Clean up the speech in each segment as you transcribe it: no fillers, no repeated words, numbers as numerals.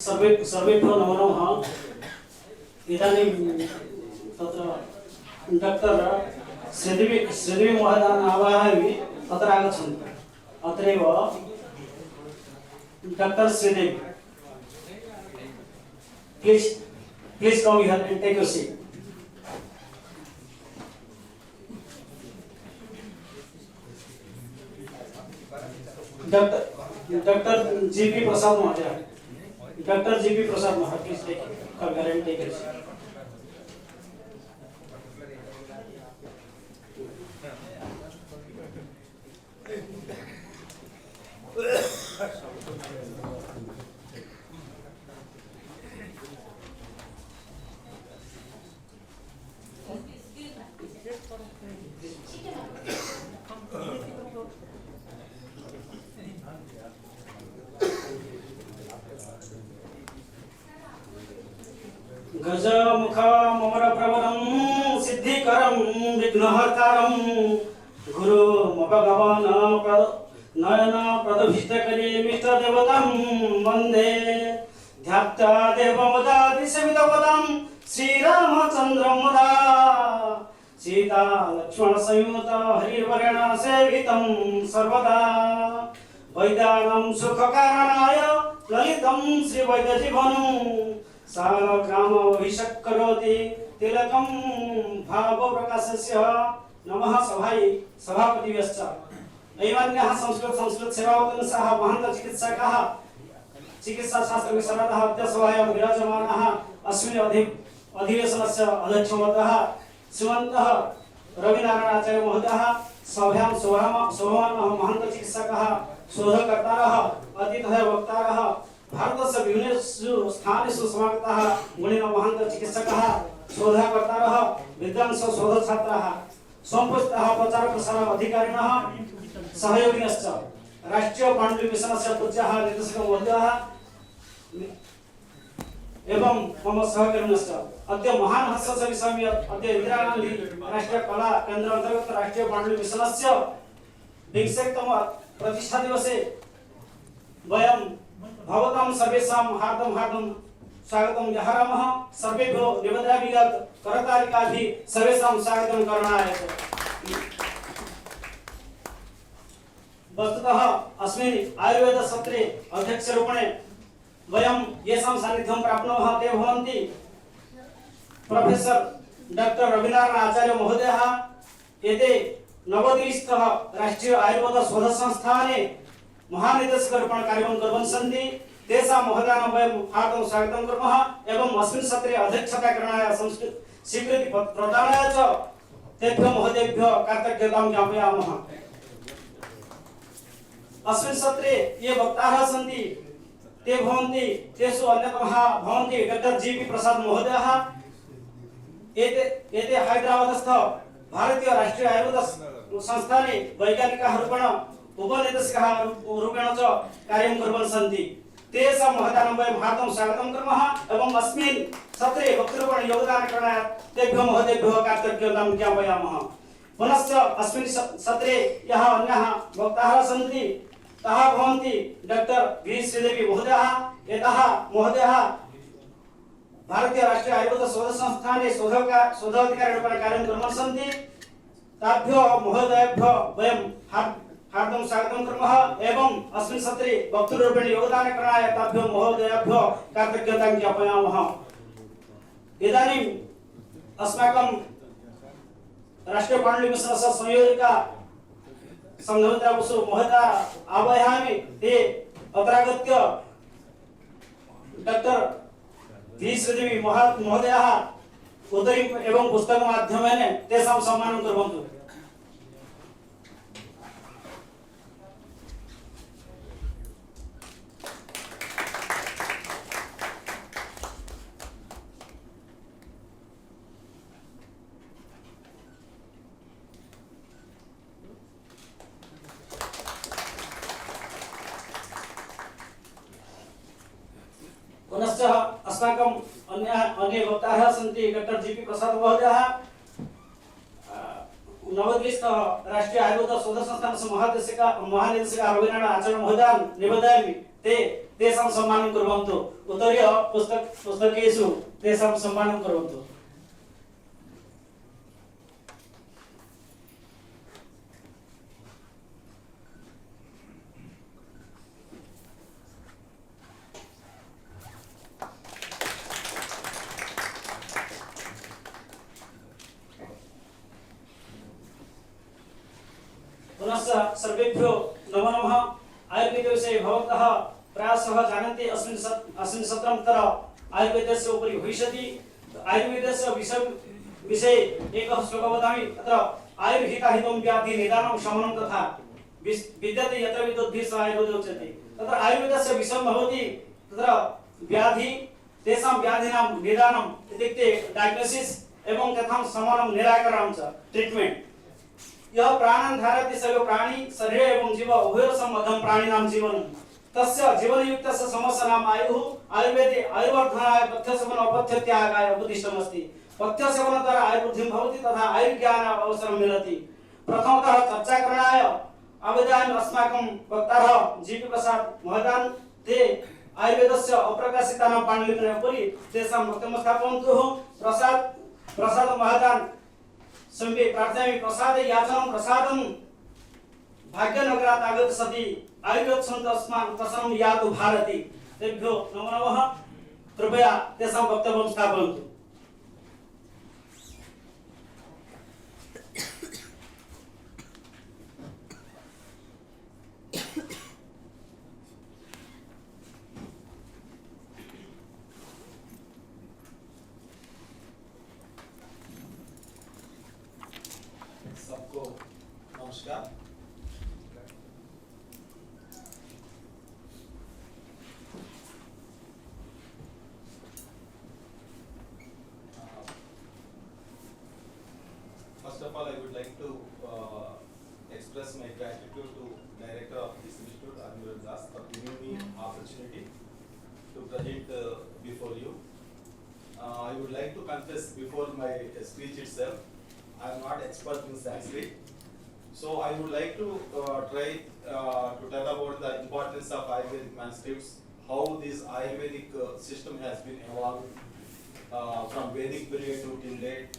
सर्वेभ्यो नमो नमः। इदानीं तत्र डॉक्टर श्रीदेवी महोदयान् आवाहयामि, तत्र आगच्छन्तु। अत्रैव doctor Sridevi, please come here and take your seat. Doctor GP Prasad महोदय, डॉक्टर जीपी प्रसाद महोदय, please come here and take your seat. गजमुखमर प्रवरं सिद्धिकरं विघ्नहर्तारं गुरुमपगमन नयन प्रदभिष्टकरीमिष्ट देवतं वन्दे ध्यात्वा देवमुदादिसेवितपदं श्रीरामचन्द्रं मुदा सीता लक्ष्मण संयुत हरिवरेण सेवितं सर्वदा वैद्यानां सुखकारणाय ललितं श्रीवैद्यजीवनं सालग्राम अभिषेक करोति तिलकं भावप्रकाशस्य नमः सभापतिभ्यश्च ऐवन्यः संस्कृत सेवावतंसः महन्त चिकित्सकाः चिकित्सा शास्त्र विशारदः अध्यसभायां विराजमानः अस्मिन् अधिवेशनस्य अध्यक्षवर्गः श्रीमन्तः रविनारायण आचार्य महोदयः सभायां शोभमानः महन्त चिकित्सकाः शोधकर्तारः अतिथयः वक्तारः भारतस्य विभिन्नेषु स्थानेषु समागताः गुणिनः महन्त चिकित्सकाः शोधकर्तारः विद्वांसः शोधछात्राः सम्पुष्टाः प्रचार प्रसार अधिकारिणः सहयोगिनश्च राष्ट्रीय पाण्डुलिपि मिशनस्य पूज्याः निर्देशक महोदयाः एवं मम सहकर्मिनश्च अद्य महान् हर्षस्य विषयः अद्य इंदिरा गांधी राष्ट्रीय कला केन्द्र अंतर्गत राष्ट्रीय पाण्डुलिपि मिशनस्य 20तम प्रतिष्ठा दिवसे वयं भवतां सर्वेषां हार्दं स्वागतं व्याहरामः। सर्वेभ्यो निवेदयामि यत् करतालिकाभिः सर्वेषां स्वागतं करणाय। वस्तुतः अस्मिन् आयुर्वेद सत्रे अध्यक्षरूपेण वयं येषां सान्निध्यं प्राप्नुमः ते भवन्ति प्रोफेसर डॉक्टर रविनारायण आचार्य महोदयः। एते नवदिल्लीस्थः राष्ट्रीय आयुर्वेद शोध संस्थाने महानिदेशकरूपेण कार्यं कुर्वन् सन्ति। तेषां महोदयानां वयं हार्दं स्वागतं कुर्मः एवं अस्मिन् सत्रे अध्यक्षता करणाय स्वीकृति प्रदानाय च तेभ्यः महोदयेभ्यः कृतज्ञतां ज्ञापयामः। अस्मिन् सत्रे ये वक्तारः सन्ति ते भवन्ति तेषु अन्यतमः भवन्ति डॉक्टर जीपी प्रसाद महोदयः। एते हैदराबादस्थ भारतीय राष्ट्रीय आयुर्वेद संस्थाने वैज्ञानिकः रूपेण उपनिदेशकः रूपेण च कार्यं कुर्वन् सन्ति। तेषां महोदयानां वयं हार्दं स्वागतं कुर्मः एवं अस्मिन् सत्रे वक्तृरूपेण योगदानं करणाय तेभ्यः महोदयेभ्यः कृतज्ञतां ज्ञापयामः। पुनश्च अस्मिन् सत्रे यः अन्याः वक्तारः सन्ति तः भवन्ति डॉक्टर श्रीदेवी महोदयः। एतः महोदयः भारतीय राष्ट्रीय आयुर्वेद शोध संस्थाने शोधाधिकारिरूपेण कार्यं कुर्वन् सन्ति। ताभ्यः महोदयेभ्यः वयं हार्दं स्वागतं कुर्मः एवं अस्मिन् सत्रे वक्तृरूपेण योगदानं करणाय ताभ्यः महोदयेभ्यः कृतज्ञतां ज्ञापयामः। इदानीम् अस्माकं राष्ट्रीय पाण्डुलिपि मिशनस्य संयोजिका संघमित्रा बसु महोदया आवाहयामि। ते अत्रागत्य डॉक्टर श्रीदेवी महोदयाः उदरी एवं पुस्तक माध्यमेन तेषां सम्मानं कुर्वन्तु। पुनश्च अस्माकं अन्य वक्तारः सन्ति डॉक्टर जीपी प्रसाद महोदयः। नवदिल्लीस्थ राष्ट्रीय आयुर्वेद शोध संस्थानस्य महानिदेशकः रविनारायण आचार्य महोदयान् निवेदयामि। तेषां सम्मानं कुर्वन्तु। उत्तरीय पुस्तकेषु तेषां सम्मानं कुर्वन्तु। पुनश्च सर्वेभ्यो नमो नमः। आयुर्वेदविषये भवन्तः प्रायशः जानन्ति अस्मिन् सत्रं आयुर्वेदस्य उपरि भविष्यति। आयुर्वेदस्य विषये एकः श्लोकः वदामि। तत्र आयुर्हिताहितं व्याधि निदानं शमनं तथा विद्यते यत्र विद्युद्भिः सः आयुर्वेदो उच्यते। तत्र आयुर्वेदस्य विषयं भवति तत्र व्याधि तेषां व्याधीनां निदानम् इत्युक्ते डायग्नोसिस् एवं तथा शमनं निराकरणं च ट्रीटमेंट। यह प्राणं धारयति सर्व प्राणी शरीरे एवं जीव उभयोः सम्बद्धं प्राणिनां जीवनं तस्य जीवनयुक्तस्य समस्य नाम आयुः। आयुर्वेदे आयुर्वर्धनाय पथ्यसेवन अपथ्यत्यागाय उपदिष्टमस्ति। पथ्यसेवनद्वारा आयुर्वृद्धिं भवति तथा आयुर्ज्ञान अवसरं मिलति। प्रथमतः चर्चाकरणाय आवेदयामि अस्माकं वक्तारः जीपी प्रसाद महोदयान्। ते आयुर्वेदस्य अप्रकाशितानां पाण्डुलिपिनाम् उपरि तेषां वक्तव्यं स्थापयन्तु। प्रसाद महोदयान् समीपे प्रार्थयामि। प्रसाद याचनं प्रसादं भाग्यनगरात् आगत सति आयुर्वेद अस्मान् प्रसन्नं यातु भारती। तेभ्यो नमो नमः। कृपया तेषां वक्तव्यं स्थापयन्तु। सबको नमस्कार। First of all, I would like to express my gratitude to Director of this Institute, Ayurveda, for giving me opportunity to present before you. I would like to confess before my speech itself, I am not expert in Sanskrit, so I would like to try to tell about the importance of Ayurvedic manuscripts, how this Ayurvedic system has been evolved from Vedic period to till date,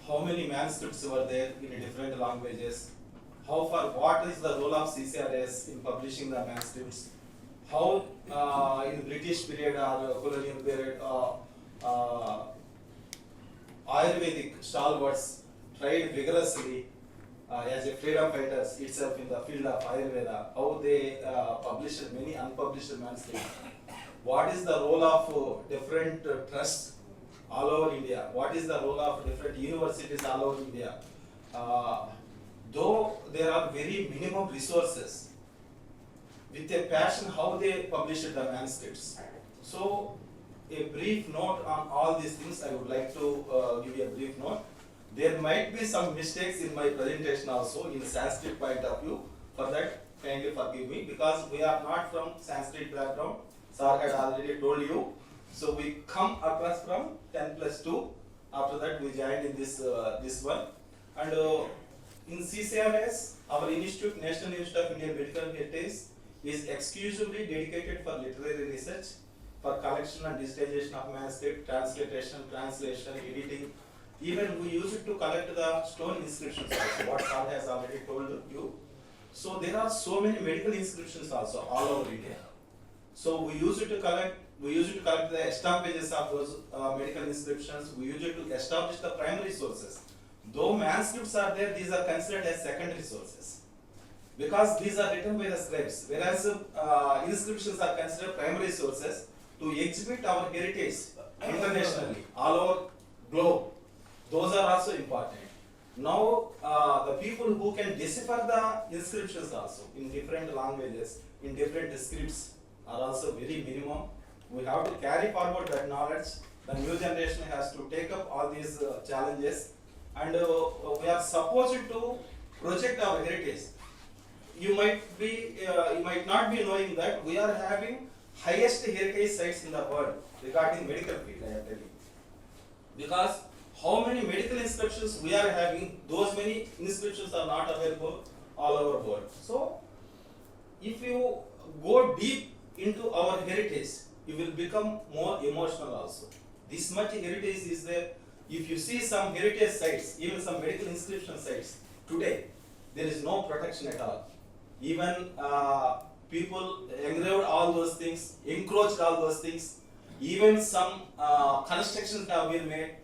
how many manuscripts were there in different languages, how far, what is the role of CCRS in publishing the manuscripts, how in British period or colonial period Ayurvedic stalwarts tried vigorously as a freedom fighters itself in the field of Ayurveda, how they published many unpublished manuscripts. What is the role of different trusts all over India? What is the role of different universities all over India? Though there are very minimum resources, with a passion how they published the manuscripts. So a brief note on all these things, I would like to give you a brief note. There might be some mistakes in my presentation also in Sanskrit point of view. For that, kindly forgive me, because we are not from Sanskrit background. Sir had already told you. So we come across from 10+2. After that, we joined in this one. And in CCRS, our institute, National Institute of Indian Medical Heritage, is exclusively dedicated for literary research, for collection and digitization of manuscript, translation, editing. Even we use it to collect the stone inscriptions also, what Sir has already told you. So there are so many medical inscriptions also all over India. So we use it to collect the extant pages of those medical inscriptions. We use it to establish the primary sources. Though manuscripts are there, these are considered as secondary sources, because these are written by the scribes, whereas inscriptions are considered primary sources to exhibit our heritage internationally, all over globe. Those are also important. Now, the people who can decipher the inscriptions also in different languages, in different scripts, are also very minimum. We have to carry forward that knowledge. The new generation has to take up all these challenges, and we are supposed to project our heritage. You might not be knowing that we are having highest heritage sites in the world regarding medical field, I am telling you. Because how many medical inscriptions we are having, those many inscriptions are not available all over the world. So if you go deep into our heritage, you will become more emotional also. This much heritage is there. If you see some heritage sites, even some medical inscription sites, today there is no protection at all. Even people engraved all those things, encroached all those things. Even some constructions have been made.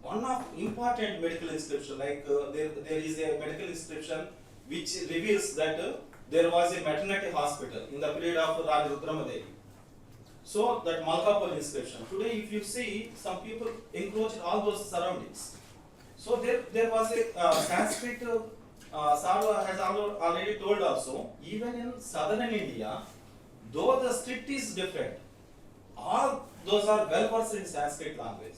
One of important medical inscription, like there is a medical inscription which reveals that there was a maternity hospital in the period of Rani Rudramadevi. So that Malkapur inscription. Today, if you see, some people encroached all those surroundings. So there was a Sanskrit. Sarva has already told also. Even in southern India, though the script is different, all those are well versed in Sanskrit language.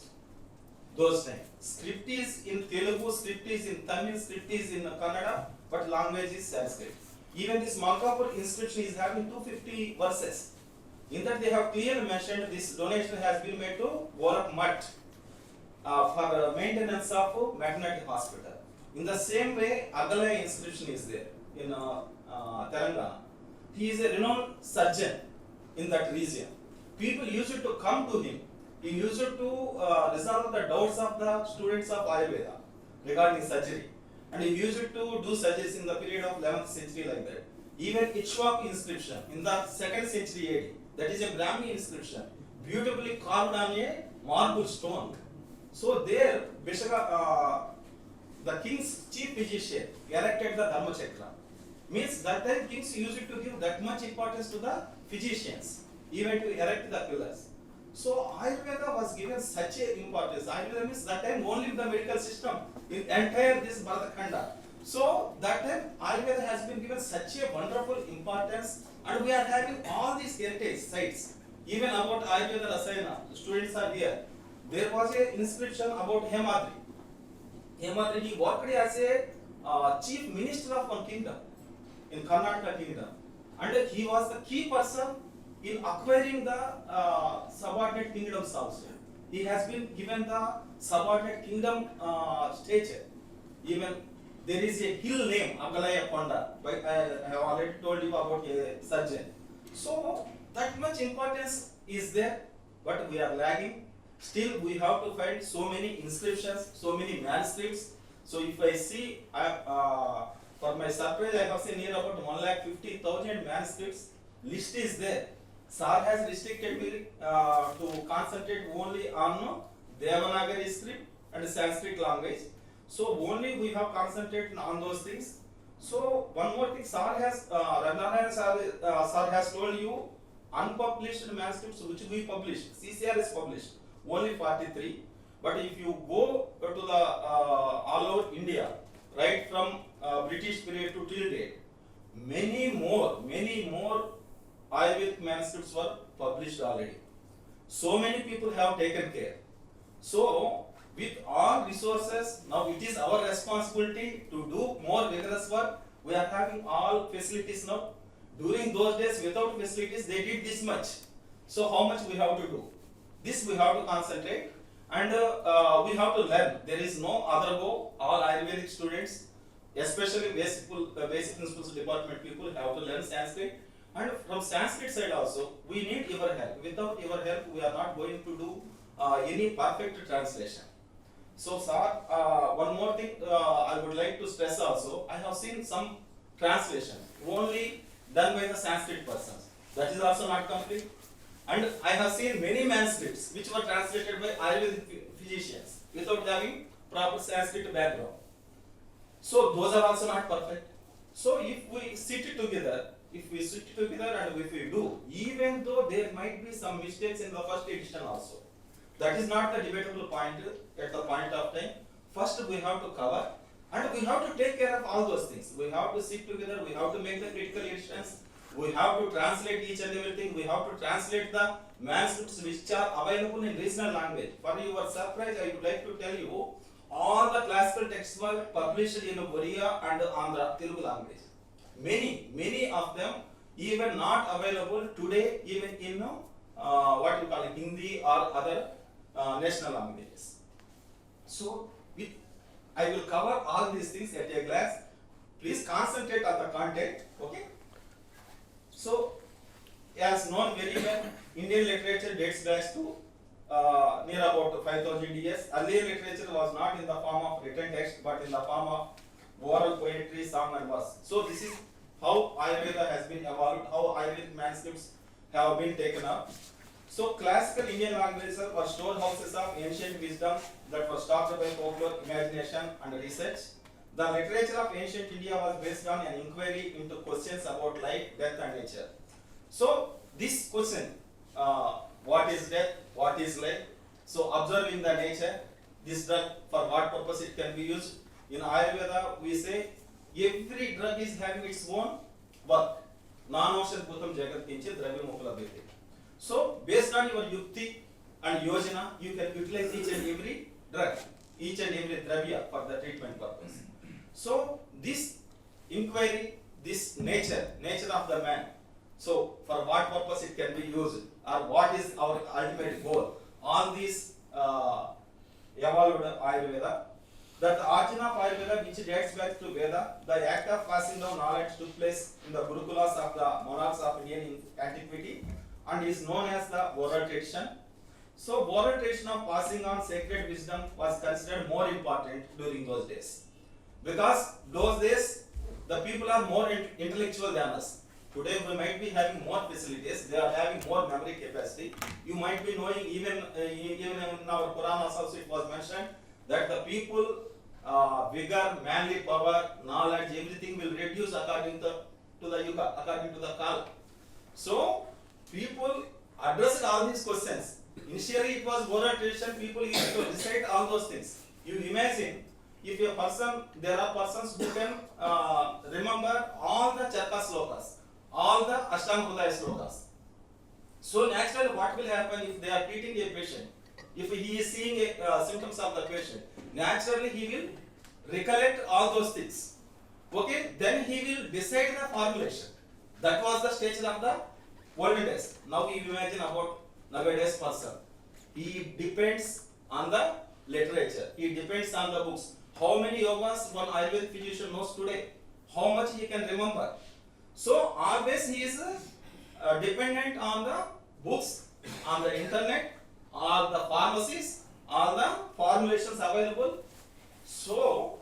Those times, script is in Telugu, script is in Tamil, script is in Kannada, but language is Sanskrit. Even this Malkapur inscription is having 250 verses. In that they have clearly mentioned this donation has been made to Gorak Mutt for maintenance of maternity hospital. In the same way, Agalaya inscription is there in Telangana. He is a renowned surgeon in that region. People used to come to him. He used to resolve the doubts of the students of Ayurveda regarding surgery. And he used to do surgeries in the period of 11th century like that. Even Ikshwak inscription in the 2nd century AD, that is a Brahmi inscription, beautifully carved on a marble stone. So there, the king's chief physician erected the Dharma Chakra. Means that time kings used to give that much importance to the physicians, even to erect the pillars. So Ayurveda was given such a importance. Ayurveda means that time only in the medical system, in entire this Bharatkhanda. So that time Ayurveda has been given such a wonderful importance, and we are having all these heritage sites. Even about Ayurveda Rasayana, students are here. There was an inscription about Hemadri. Hemadri, he worked as a chief minister of one kingdom in Karnataka kingdom, and he was the key person in acquiring the subordinate kingdoms also. He has been given the subordinate kingdom stature. Even there is a hill name, Agalaya Panda. I have already told you about a surgeon. So that much importance is there, but we are lagging. Still, we have to find so many inscriptions, so many manuscripts. So if I see, for my surprise, I have seen near about 150,000 manuscripts. List is there. Sir has restricted me to concentrate only on Devanagari script and Sanskrit language. So only we have concentrated on those things. So one more thing, Sir has Sir has told you unpublished manuscripts which we published. CCR is published only 43. But if you go to the all over India, right from British period to till date, many more Ayurvedic manuscripts were published already. So many people have taken care. So with all resources, now it is our responsibility to do more vigorous work. We are having all facilities now. During those days, without facilities, they did this much. So how much we have to do? This we have to concentrate, and we have to learn. There is no other go. All Ayurvedic students, especially basic principles department people, have to learn Sanskrit. And from Sanskrit side also, we need your help. Without your help, we are not going to do any perfect translation. So, sir, one more thing I would like to stress also. I have seen some translation only done by the Sanskrit persons. That is also not complete. And I have seen many manuscripts which were translated by Ayurvedic physicians without having proper Sanskrit background. So those are also not perfect. So if we sit together and if we do, even though there might be some mistakes in the first edition also, that is not the debatable point at the point of time. First we have to cover, and we have to take care of all those things. We have to sit together, we have to make the critical editions, we have to translate each and everything, we have to translate the manuscripts which are available in regional language. For your surprise, I would like to tell you, all the classical texts were published in Oriya and Andhra Telugu language. Many of them even not available today even in what you call it, Hindi or other national languages. So I will cover all these things at a glance. Please concentrate on the content. Okay. So as known very well, Indian literature dates back to near about 5000 years. Earlier literature was not in the form of written text but in the form of oral poetry, song and verse. So this is how Ayurveda has been evolved, how Ayurvedic manuscripts have been taken up. So classical Indian languages were storehouses of ancient wisdom that were stocked by folklore, imagination and research. The literature of ancient India was based on an inquiry into questions about life, death and nature. So this question, what is death, what is life? So observing the nature, this drug for what purpose it can be used. In Ayurveda we say every drug is having its own work. Nanoshan Bhutam Jagat Kinchit Dravya Mukhalabhiti. So based on your yukti and yojana, you can utilize each and every drug, each and every dravya for the treatment purpose. So this inquiry, this nature of the man, so for what purpose it can be used or what is our ultimate goal, all these evolved Ayurveda. That the origin of Ayurveda, which dates back to Veda, the act of passing down knowledge took place in the gurukulas of the monarchs of Indian antiquity and is known as the oral tradition. So oral tradition of passing on sacred wisdom was considered more important during those days. Because those days the people are more intellectual than us. Today we might be having more facilities, they are having more memory capacity. You might be knowing even in our Puranas also it was mentioned that the people vigor, manly power, knowledge, everything will reduce according to the yuga, according to the kala. So people addressed all these questions. Initially it was oral tradition, people used to recite all those things. You imagine if a person, there are persons who can remember all the Charka slokas, all the Ashtanga Hridaya slokas. So naturally what will happen if they are treating a patient? If he is seeing symptoms of the patient, naturally he will recollect all those things. Okay, then he will decide the formulation. That was the stage of the olden days. Now you imagine about nowadays person. He depends on the literature. He depends on the books. How many yogas one Ayurvedic physician knows today? How much he can remember? So always he is dependent on the books, on the internet, or the pharmacies, all the formulations available. So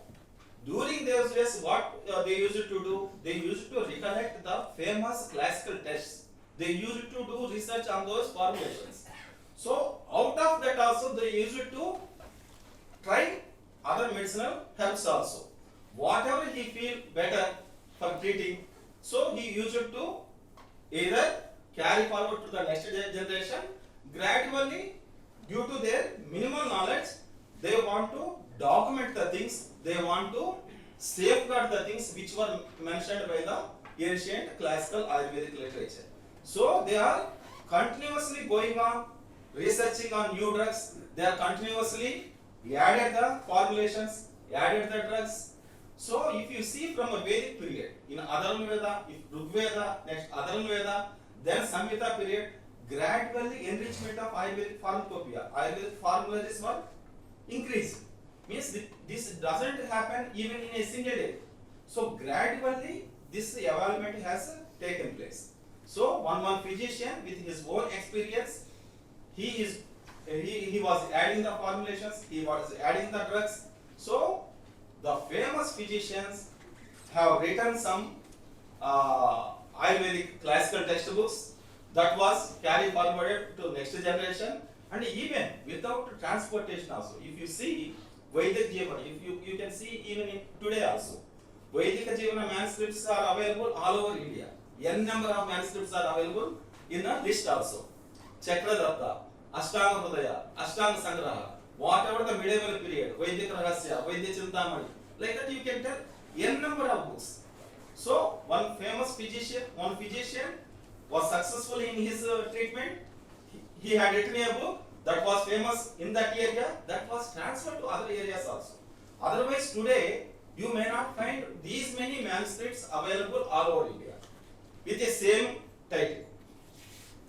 during those days, what they used to do? They used to recollect the famous classical texts. They used to do research on those formulations. So out of that also they used to try other medicinal herbs also. Whatever he feel better for treating, so he used to either carry forward to the next generation. Gradually, due to their minimal knowledge, they want to document the things, they want to safeguard the things which were mentioned by the ancient classical Ayurvedic literature. So they are continuously going on researching on new drugs, they are continuously added the formulations, added the drugs. So if you see from a Vedic period, in Ayurveda, if Rigveda, next Ayurveda, then Samhita period, gradually enrichment of Ayurvedic pharmacopoeia, Ayurvedic formularies were increased. Means this doesn't happen even in a single day. So gradually this evolvement has taken place. So one physician with his own experience, he was adding the formulations, he was adding the drugs. So the famous physicians have written some Ayurvedic classical textbooks that was carried forwarded to next generation, and even without transportation also. If you see Vedic Jivana, if you can see even in today also, Vedic Jivana manuscripts are available all over India. N number of manuscripts are available in a list also. Chakradatta, Ashtanga Hridaya, Ashtanga Sangraha, whatever the medieval period, Vedic Rahasya, Vedic Chintamani, like that you can tell N number of books. So one physician was successful in his treatment. He had written a book that was famous in that area, that was transferred to other areas also. Otherwise today you may not find these many manuscripts available all over India with the same title.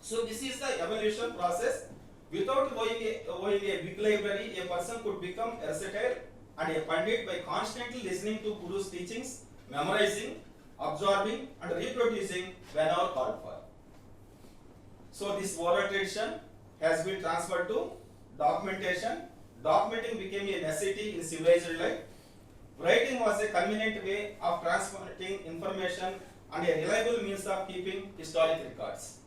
So this is the evolution process. Without going a big library, a person could become versatile and a pandit by constantly listening to Guru's teachings, memorizing, absorbing and reproducing whenever called for. So this oral tradition has been transferred to documentation. Documenting became a necessity in civilized life. Writing was a convenient way of transmitting information and a reliable means of keeping historic records.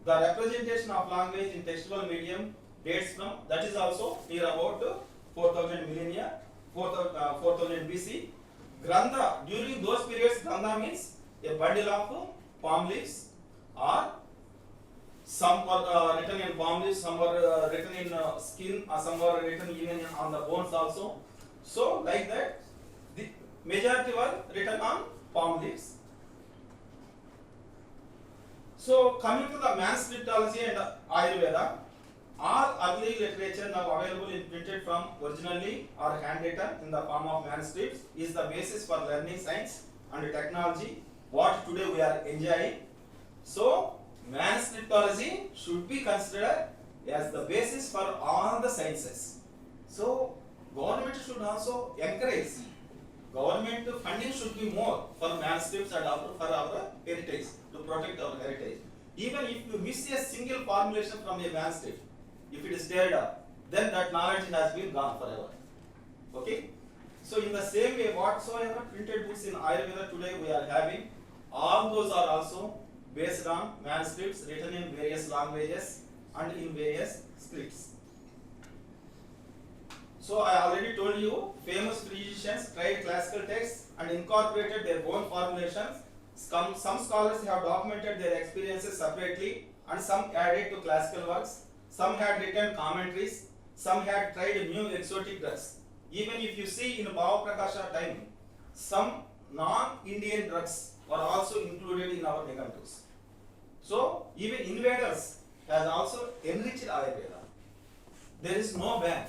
The representation of language in textual medium dates from, that is also near about 4000 millennia, 4000 BC. Grantha, during those periods, grantha means a bundle of palm leaves, or some were written in palm leaves, some were written in skin, or some were written even on the bones also. So like that, the majority were written on palm leaves. So coming to the manuscriptology and Ayurveda, all early literature now available in printed form originally or handwritten in the form of manuscripts is the basis for learning science and technology, what today we are enjoying. So manuscriptology should be considered as the basis for all the sciences. So government should also encourage, government funding should be more for manuscripts and for our heritage, to protect our heritage. Even if you miss a single formulation from a manuscript, if it is teared up, then that knowledge has been gone forever. Okay? So in the same way, whatsoever printed books in Ayurveda today we are having, all those are also based on manuscripts written in various languages and in various scripts. So I already told you, famous physicians tried classical texts and incorporated their own formulations. Some scholars have documented their experiences separately and some added to classical works. Some had written commentaries, some had tried new exotic drugs. Even if you see in Bhava Prakasha time, some non-Indian drugs were also included in our Nigantus. So even invaders has also enriched Ayurveda. There is no ban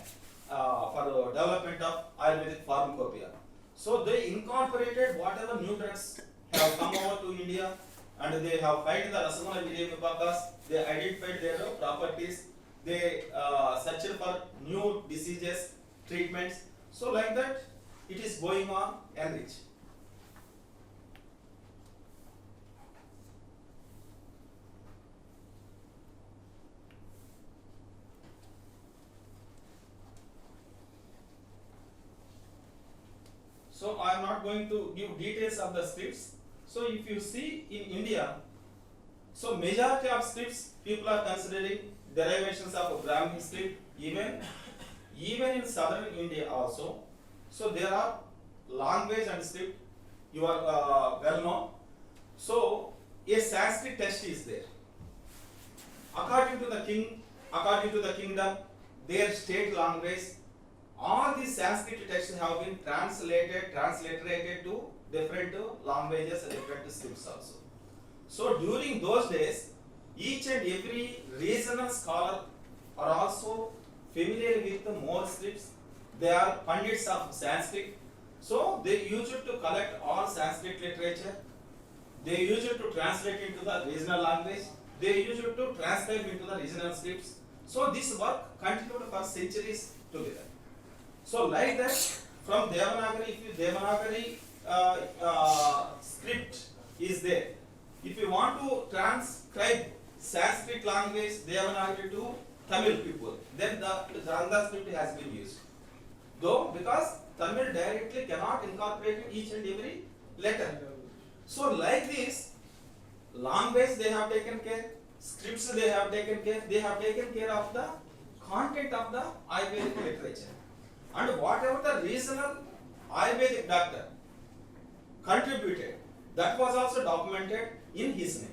for the development of Ayurvedic pharmacopoeia. So they incorporated whatever new drugs have come over to India, and they have found the Rasamala Vidya Vipakas, they identified their properties, they searched for new diseases, treatments. So like that, it is going on enrich. So I am not going to give details of the scripts. So if you see in India, so majority of scripts people are considering derivations of a Brahmin script, even in southern India also. So there are language and script, you are well known. So a Sanskrit text is there. According to the king, according to the kingdom, their state language, all these Sanskrit texts have been transliterated to different languages and different scripts also. So during those days, each and every regional scholar are also familiar with more scripts. They are pundits of Sanskrit. So they used to collect all Sanskrit literature. They used to translate into the regional language. They used to transcribe into the regional scripts. So this work continued for centuries together. So like that, from Devanagari, if you Devanagari script is there, if you want to transcribe Sanskrit language Devanagari to Tamil people, then the Grantha script has been used. Though because Tamil directly cannot incorporate each and every letter. So like this, language they have taken care, scripts they have taken care of the content of the Ayurvedic literature. And whatever the regional Ayurvedic doctor contributed, that was also documented in his name.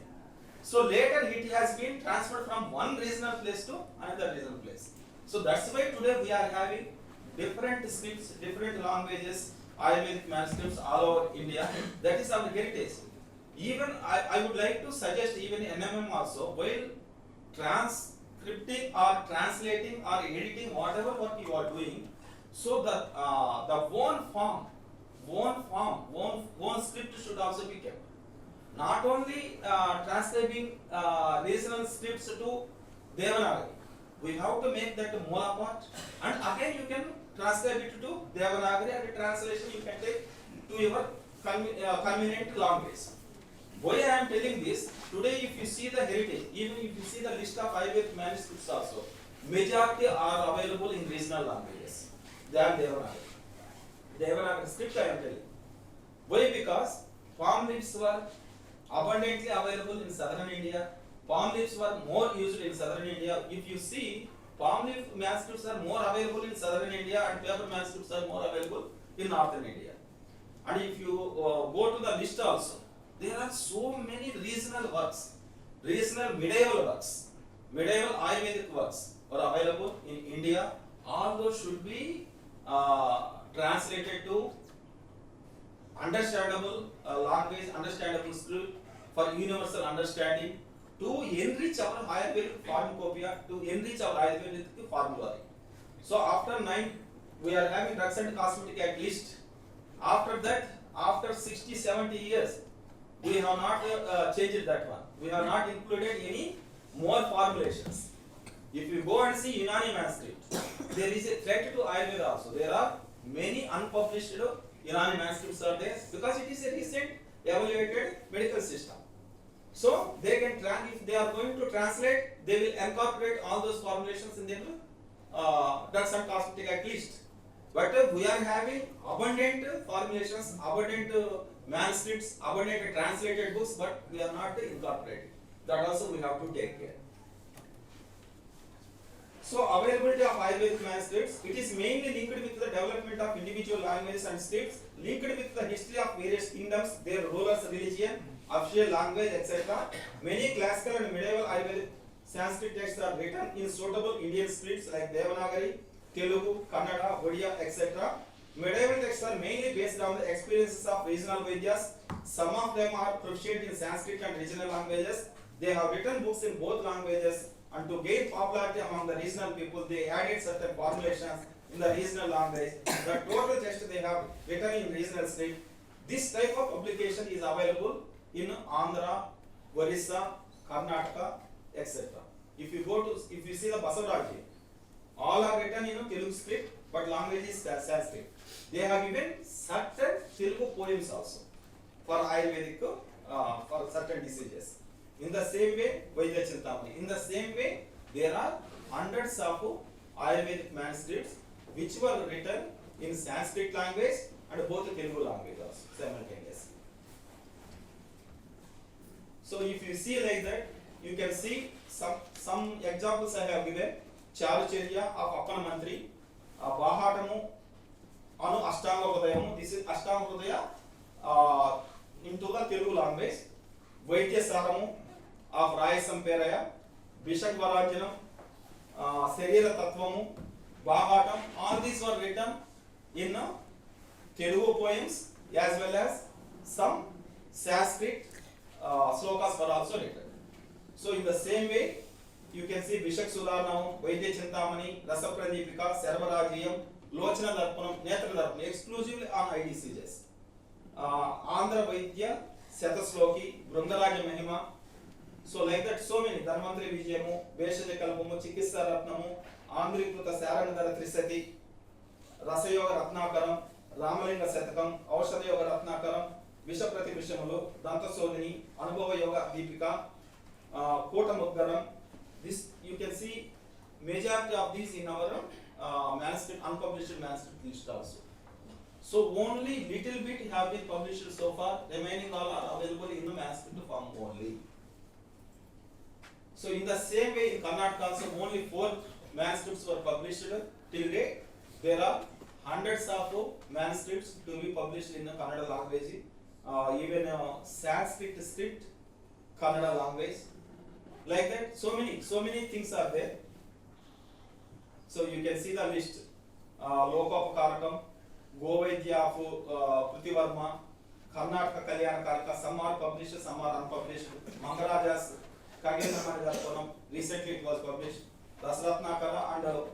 So later it has been transferred from one regional place to another regional place. So that's why today we are having different scripts, different languages, Ayurvedic manuscripts all over India. That is our heritage. Even I would like to suggest even NMM also, while transcripting or translating or editing whatever work you are doing, so the one script should also be kept. Not only transcribing regional scripts to Devanagari, we have to make that Moola part, and again you can transcribe it to Devanagari, and the translation you can take to your convenient language. Why I am telling this? Today, if you see the heritage, even if you see the list of Ayurvedic manuscripts also, majority are available in regional languages. They are Devanagari. Devanagari script I am telling. Why? Because palm leaves were abundantly available in southern India. Palm leaves were more used in southern India. If you see, palm leaf manuscripts are more available in southern India and paper manuscripts are more available in northern India. And if you go to the list also, there are so many regional works, regional medieval works, medieval Ayurvedic works are available in India. All those should be translated to understandable language, understandable script for universal understanding to enrich our Ayurvedic pharmacopoeia, to enrich our Ayurvedic formulary. So after 9, we are having drugs and cosmetic at least. After that, after 60, 70 years, we have not changed that one. We have not included any more formulations. If you go and see Unani manuscript, there is a threat to Ayurveda also. There are many unpublished Unani manuscripts are there because it is a recent evaluated medical system. So they can if they are going to translate, they will incorporate all those formulations in their drugs and cosmetic at least. But we are having abundant formulations, abundant manuscripts, abundant translated books, but we are not incorporating. That also we have to take care. So availability of Ayurvedic manuscripts, it is mainly linked with the development of individual languages and scripts, linked with the history of various kingdoms, their rulers, religion, official language, etc. Many classical and medieval Ayurvedic Sanskrit texts are written in suitable Indian scripts like Devanagari, Telugu, Kannada, Odia, etc. Medieval texts are mainly based on the experiences of regional Vedyas. Some of them are proficient in Sanskrit and regional languages. They have written books in both languages, and to gain popularity among the regional people, they added certain formulations in the regional language. The total text they have written in regional script. This type of publication is available in Andhra, Orissa, Karnataka, etc. If you see the Basavaraji, all are written in Telugu script, but language is Sanskrit. They have given certain Telugu poems also for Ayurvedic, for certain diseases. In the same way, Vaidya Chintamani. In the same way, there are hundreds of Ayurvedic manuscripts which were written in Sanskrit language and both Telugu language also simultaneously. So if you see like that, you can see some examples I have given. Charucharya of Appana Mantri, Bahatamu, Anu Ashtanga Hrudayamu. This is Ashtanga Hrudaya into the Telugu language. Vaidya Saramu of Raya Samperaya, Bishak Varanjanam, Sarira Tattvamu, Bhagatam. All these were written in Telugu poems as well as some Sanskrit slokas were also written. So in the same way, you can see Bishak Sudarnam, Vaidya Chintamani, Rasa Pradipika, Sarvarajiyam, Lochana Darpanam, Netra Darpanam, exclusively on IDCJs. Andhra Vaidya, Satasloki, Brundaraja Mahima. So like that, so many Dhanvantri Vijayamu, Veshaja Kalpamu, Chikissa Ratnamu, Andhrikruta Saranadara Trisati, Rasayoga Ratnakaram, Ramalinga Satakam, Aushadha Yoga Ratnakaram, Vishaprati Vishamulu, Danta Sodini, Anubhava Yoga Deepika, Kota Mudgaram. This you can see majority of these in our manuscript, unpublished manuscript list also. So only little bit have been published so far, remaining all are available in the manuscript form only. So in the same way in Karnataka also only 4 manuscripts were published till date. There are hundreds of manuscripts to be published in the Kannada language, even Sanskrit script, Kannada language. Like that, so many things are there. So you can see the list. Lokopakarakam, Govaidya of Pritivarma, Karnataka Kalyana Karaka, some are published, some are unpublished. Mangaraja's Kagendra Manidarpanam, recently it was published. Rasratnakara and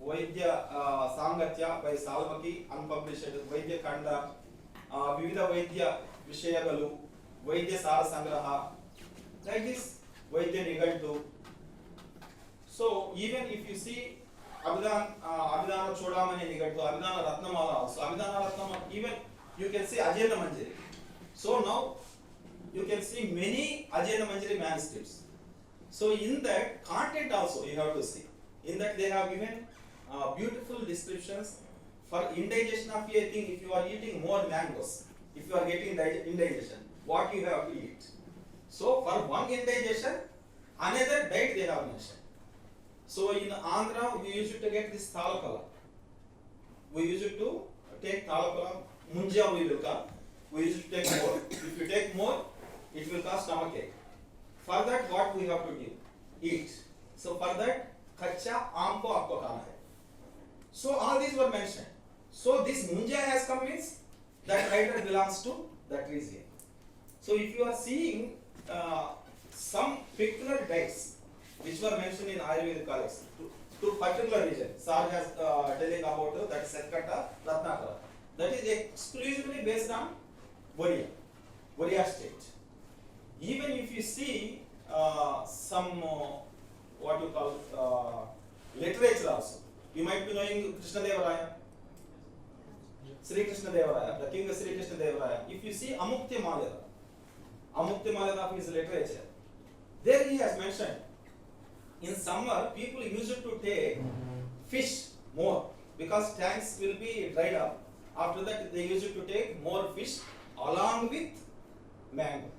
Vaidya Sangatya by Salvaki, unpublished. Vaidya Kanda, Vivida Vaidya Vishayagalu, Vaidya Sara Sangraha, like this. Vaidya Nigantu. So even if you see Abhidana Chodamani Nigantu, Abhidana Ratnamala also, Abhidana Ratnamala, even you can see Ajena Manjari. So now you can see many Ajayana Manjari manuscripts. So in that content also you have to see. In that they have given beautiful descriptions for indigestion of a thing. If you are eating more mangoes, if you are getting indigestion, what you have to eat. So for one indigestion, another diet they have mentioned. So in Andhra, we used to get this thalapala. We used to take thalapala, munja we will call. We used to take more. If you take more, it will cause stomachache. For that, what we have to do? Eat. So for that, kacha aam ko aapko khana hai. So all these were mentioned. So this munja has come means that writer belongs to that region. So if you are seeing some particular diets which were mentioned in Ayurvedic collects to particular region, Sar has telling about that Satkata, Ratnakara. That is exclusively based on Oriya state. Even if you see some what you call literature also, you might be knowing Krishna Deva Raya, Sri Krishna Deva Raya, the king of Sri Krishna Deva Raya. If you see Amukti Malayada of his literature, there he has mentioned in summer people used to take fish more because tanks will be dried up. After that they used to take more fish along with mango.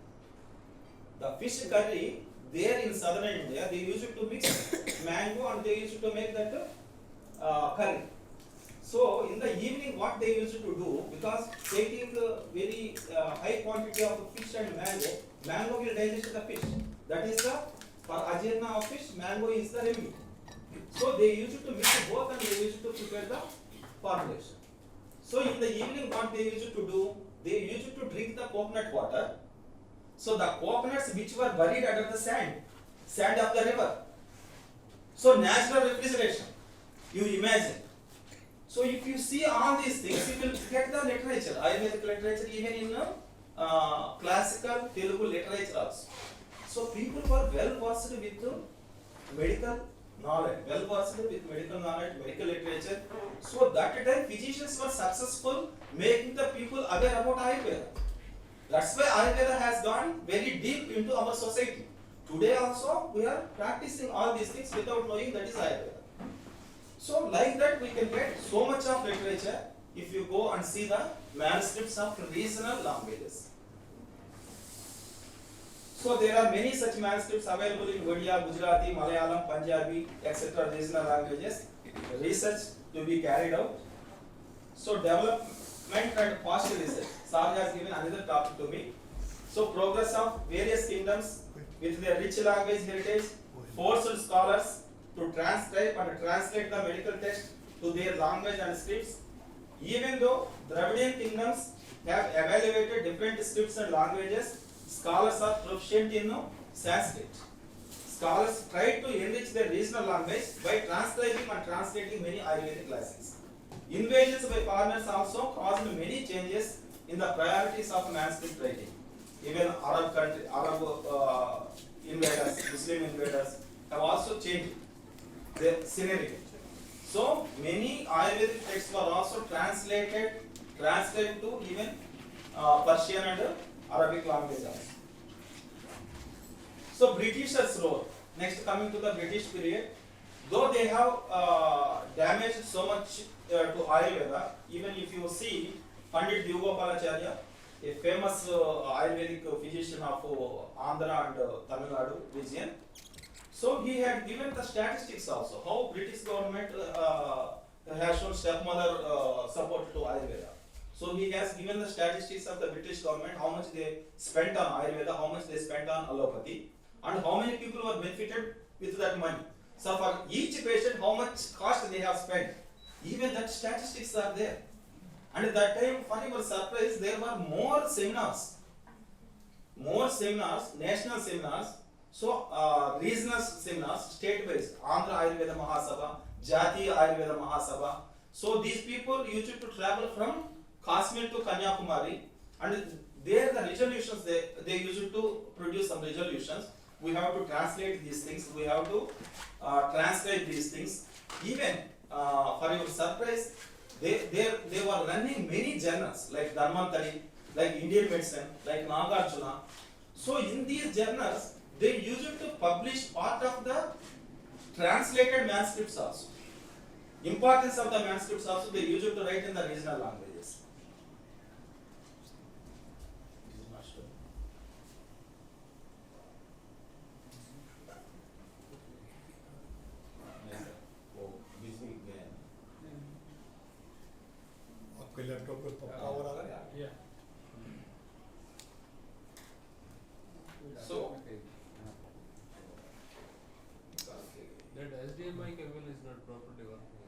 The fish curry there in southern India, they used to mix mango and they used to make that curry. So in the evening what they used to do, because taking very high quantity of fish and mango will digest the fish. That is the, for ajirna of fish, mango is the remedy. So they used to mix both and they used to prepare the formulation. So in the evening what they used to do, they used to drink the coconut water. So the coconuts which were buried under the sand of the river. So natural refrigeration, you imagine. So if you see all these things, you will get the literature, Ayurvedic literature, even in classical Telugu literature also. So people were well versed with medical knowledge, medical literature. So that time physicians were successful making the people aware about Ayurveda. That's why Ayurveda has gone very deep into our society. Today also we are practicing all these things without knowing that is Ayurveda. So like that we can get so much of literature if you go and see the manuscripts of regional languages. So there are many such manuscripts available in Odia, Gujarati, Malayalam, Punjabi, etc. regional languages. Research to be carried out. So development and partial research. Sar has given another topic to me. So progress of various kingdoms with their rich language heritage forced scholars to transcribe and translate the medical text to their language and scripts. Even though Dravidian kingdoms have evaluated different scripts and languages, scholars are proficient in Sanskrit. Scholars try to enrich their regional language by transcribing and translating many Ayurvedic classics. Invasions by foreigners also caused many changes in the priorities of manuscript writing. Even Arab invaders, Muslim invaders have also changed their scenery. So many Ayurvedic texts were also translated to even Persian and Arabic language also. So Britishers' role. Next, coming to the British period, though they have damaged so much to Ayurveda, even if you see Pandit Devgopalacharya, a famous Ayurvedic physician of Andhra and Tamil Nadu region, so he had given the statistics also, how British government has shown stepmother support to Ayurveda. So he has given the statistics of the British government, how much they spent on Ayurveda, how much they spent on allopathy, and how many people were benefited with that money. So for each patient, how much cost they have spent. Even that statistics are there. And at that time, funny or surprise, there were more seminars, national seminars, so regional seminars, state-based, Andhra Ayurveda Mahasabha, Jati Ayurveda Mahasabha. So these people used to travel from Kashmir to Kanyakumari, and there the resolutions, they used to produce some resolutions. We have to translate these things, we have to translate these things. Even for your surprise, they were running many journals like Dharmantari, like Indian Medicine, like Nagarjuna. So in these journals, they used to publish part of the translated manuscripts also. Importance of the manuscripts also they used to write in the regional languages. It is not sure. Yes, sir. Oh, busy again. आपके laptop पे power आ रहा है? So That HDMI cable is not properly working.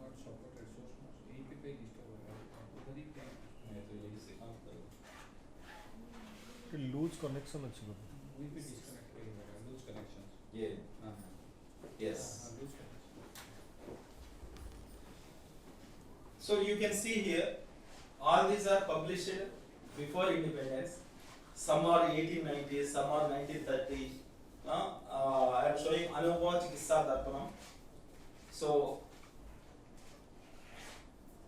not supported source master यहीं पे disturb हो रहा है उधर ही कहीं मैं तो यही से काम कर कि लूज कनेक्शन अच्छी बात है। वहीं पे डिस्कनेक्ट कहीं हो रहा है लूज कनेक्शंस ये हाँ yes. Loose connection So you can see here, all these are published before independence. Some are 1890, some are 1930. I am showing Anubhav Chikitsa Darpanam. So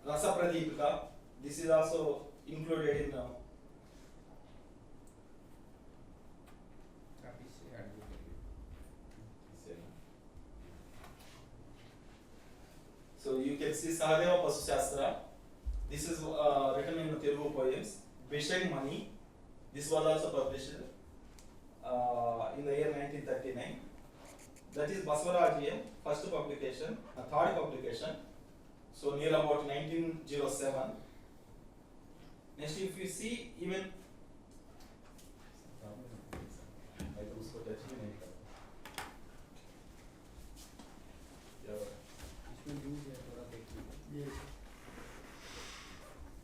Rasa Pradipika, this is also included in आप इससे add करिए So you can see Sahadeva Pasu Shastra. This is written in Telugu poems. Bishai Mani. This was also published in the year 1939. That is Basvarajiyam, first publication, a third publication. So near about 1907. Next, if you see even I तो उसको touch भी नहीं करता। इसमें loose है थोड़ा देख लीजिए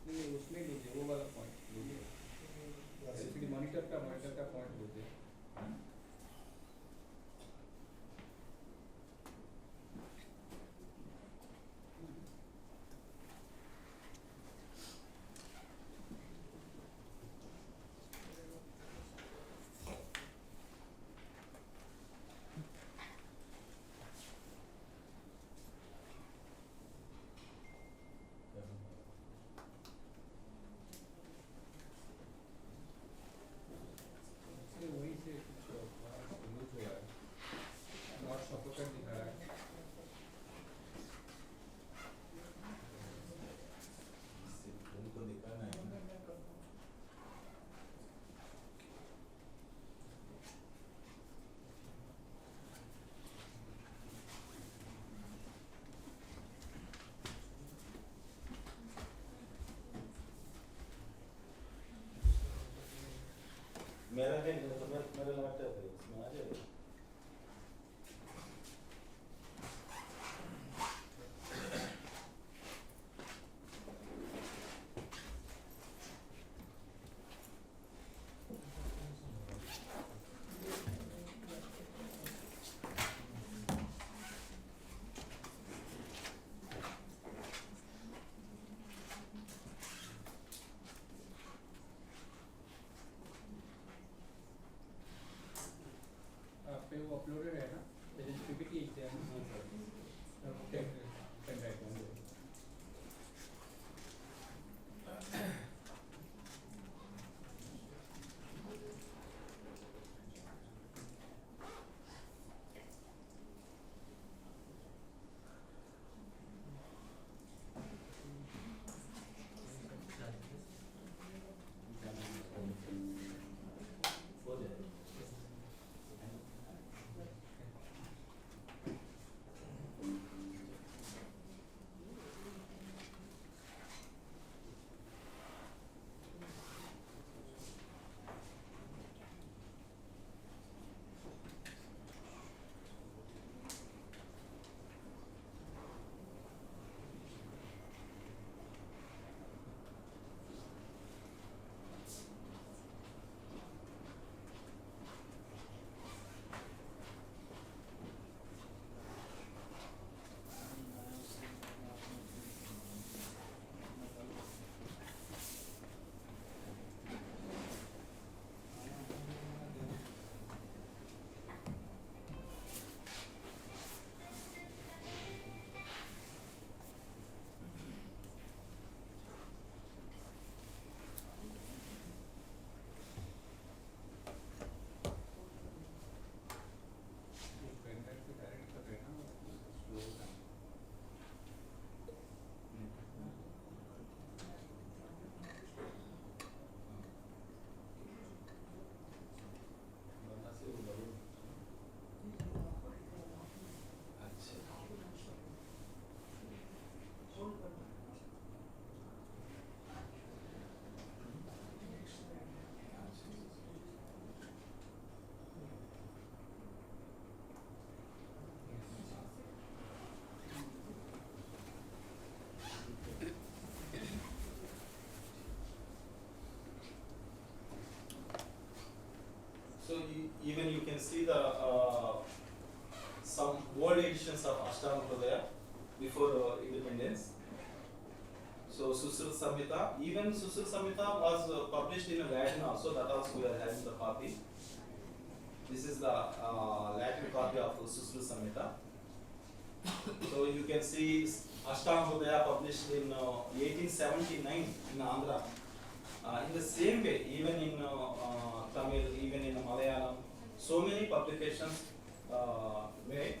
नहीं उसमें लीजिए वो वाला पॉइंट लीजिए एलसीडी मॉनिटर का पॉइंट लीजिए वहीं से कुछ लूज हो रहा है नॉट सपोर्टेड दिखा रहा है उनको दिखाना है मेरा है तो मेरा लैपटॉप है उसमें आ जाएगा आप पे वो अपलोडेड है ना मेरे पीपीटी एग्जाम पेन ड्राइव में हो जाएगा see the some old editions of Ashtanga before independence. So Susruta Samhita, even Susruta Samhita was published in Latin also, that also we are having the copy. This is the Latin copy of Susruta Samhita. So you can see Ashtanga published in 1879 in Andhra. In the same way, even in Tamil, even in Malayalam, so many publications made.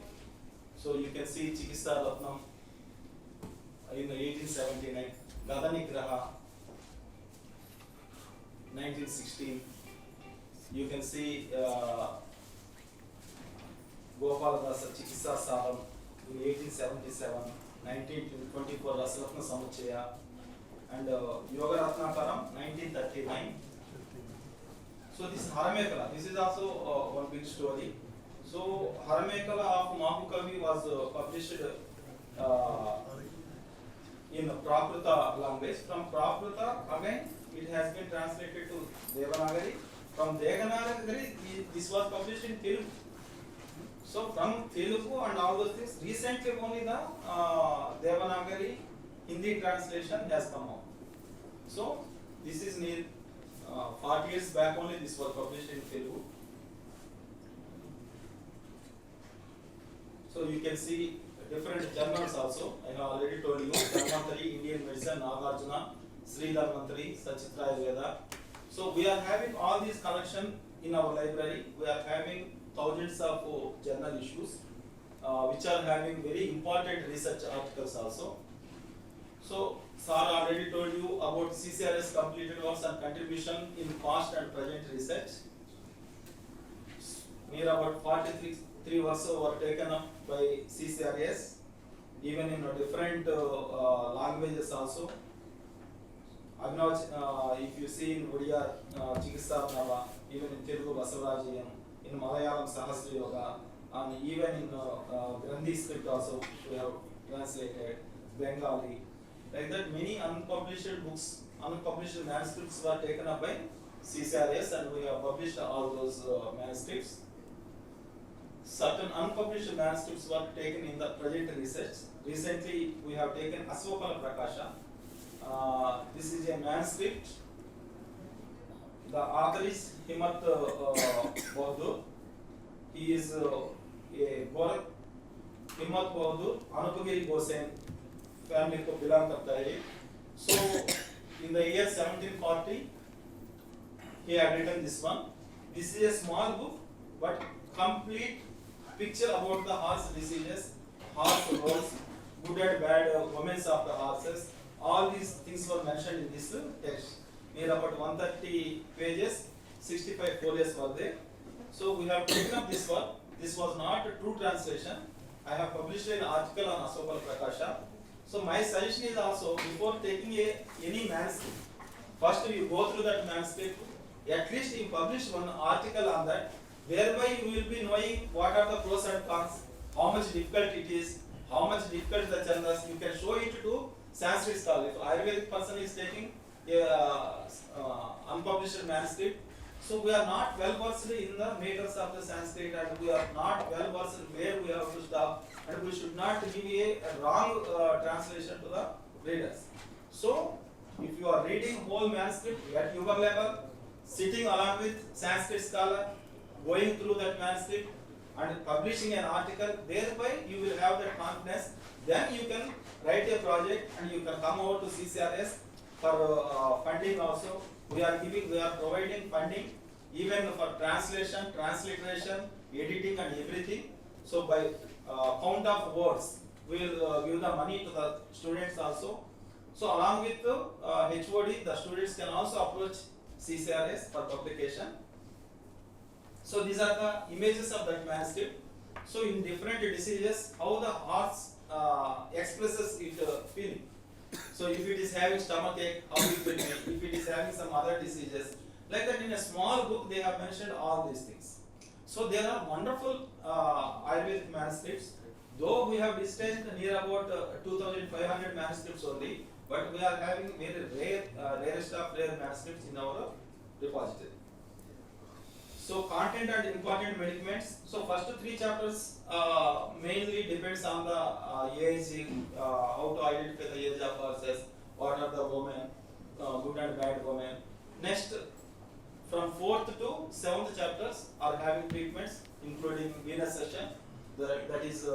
So you can see Chikitsa Ratnam in 1879, Gadanigraha 1916. You can see Gopaladasa Chikitsa Saram in 1877, 1924 Rasaratna Samuchaya, and Yoga Ratnakaram 1939. So this is Haramekala. This is also one big story. So Haramekala of Mahukavi was published in Prakruta language. From Prakruta again it has been translated to Devanagari. From Devanagari this was published in Telugu. So from Telugu and all those things, recently only the Devanagari Hindi translation has come out. So this is near 40 years back only this was published in Telugu. So you can see different journals also. I have already told you, Dharmantari, Indian Medicine, Nagarjuna, Sridevi, Sachitra Ayurveda. So we are having all these collection in our library. We are having thousands of journal issues which are having very important research articles also. So Sir already told you about CCRS completed works and contribution in past and present research. Near about 43 works were taken up by CCRS, even in different languages also. If you see in Odia, Chikitsa Nava, even in Telugu Basavarajian, in Malayalam Sahasra Yoga, and even in Grandhi script also we have translated, Bengali. Like that, many unpublished books, unpublished manuscripts were taken up by CCRS, and we have published all those manuscripts. Certain unpublished manuscripts were taken in the present research. Recently, we have taken Aswapala Prakasha. This is a manuscript. The author is Himat Bahadur. He is a Gorak. Himat Bahadur, Anupagiri Gosen family को belong करता है. So in the year 1740, he had written this one. This is a small book, but complete picture about the horse diseases, horse roads, good and bad moments of the horses. All these things were mentioned in this text. Near about 130 pages, 65 folios were there. So we have taken up this one. This was not a true translation. I have published an article on Aswapala Prakasha. So my suggestion is also, before taking any manuscript, first you go through that manuscript. At least you publish one article on that, whereby you will be knowing what are the pros and cons, how much difficult it is, how much difficult the chandas. You can show it to Sanskrit scholar. If Ayurvedic person is taking unpublished manuscript, so we are not well versed in the makers of the Sanskrit, and we are not well versed where we have to stop, and we should not give a wrong translation to the readers. So if you are reading whole manuscript at your level, sitting along with Sanskrit scholar, going through that manuscript and publishing an article, thereby you will have that confidence. Then you can write a project and you can come over to CCRS for funding also. We are providing funding even for translation, transliteration, editing and everything. So by count of words, we will give the money to the students also. So along with the HOD, the students can also approach CCRS for publication. So these are the images of that manuscript. So in different diseases, how the horse expresses its feeling. So if it is having stomachache, how it will make. If it is having some other diseases, like that in a small book they have mentioned all these things. So there are wonderful Ayurvedic manuscripts. Though we have distanced near about 2,500 manuscripts only, but we are having very rarest of rare manuscripts in our repository. So content and important medicaments. So first three chapters mainly depends on the aging, how to identify the age of horses, what are the women, good and bad women. Next, from 4th to 7th chapters are having treatments, including venous session, that is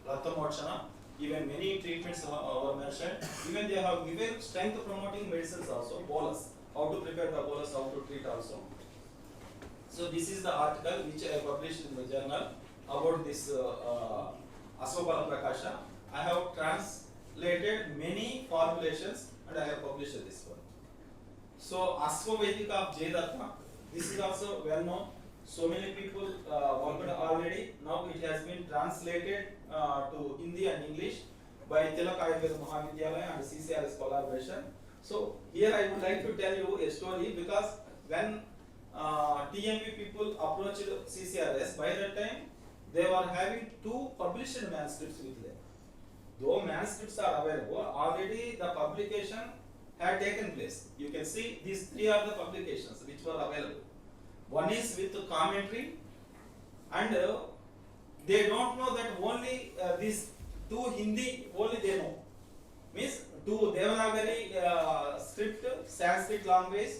Rathamotchana. Even many treatments were mentioned. Even they have given strength promoting medicines also, bolus, how to prepare the bolus, how to treat also. So this is the article which I published in the journal about this Aswabala Prakasha. I have translated many formulations and I have published this one. So Aswavedika of Jayadatta, this is also well known. So many people worked already. Now it has been translated to Hindi and English by Tilak Ayurveda Mahavidyalaya and CCRS collaboration. So here I would like to tell you a story because when TMP people approached CCRS, by that time they were having 2 published manuscripts with them. Though manuscripts are available, already the publication had taken place. You can see these 3 are the publications which were available. One is with commentary, and they don't know that only these 2 Hindi only they know. Means 2 Devanagari script, Sanskrit language,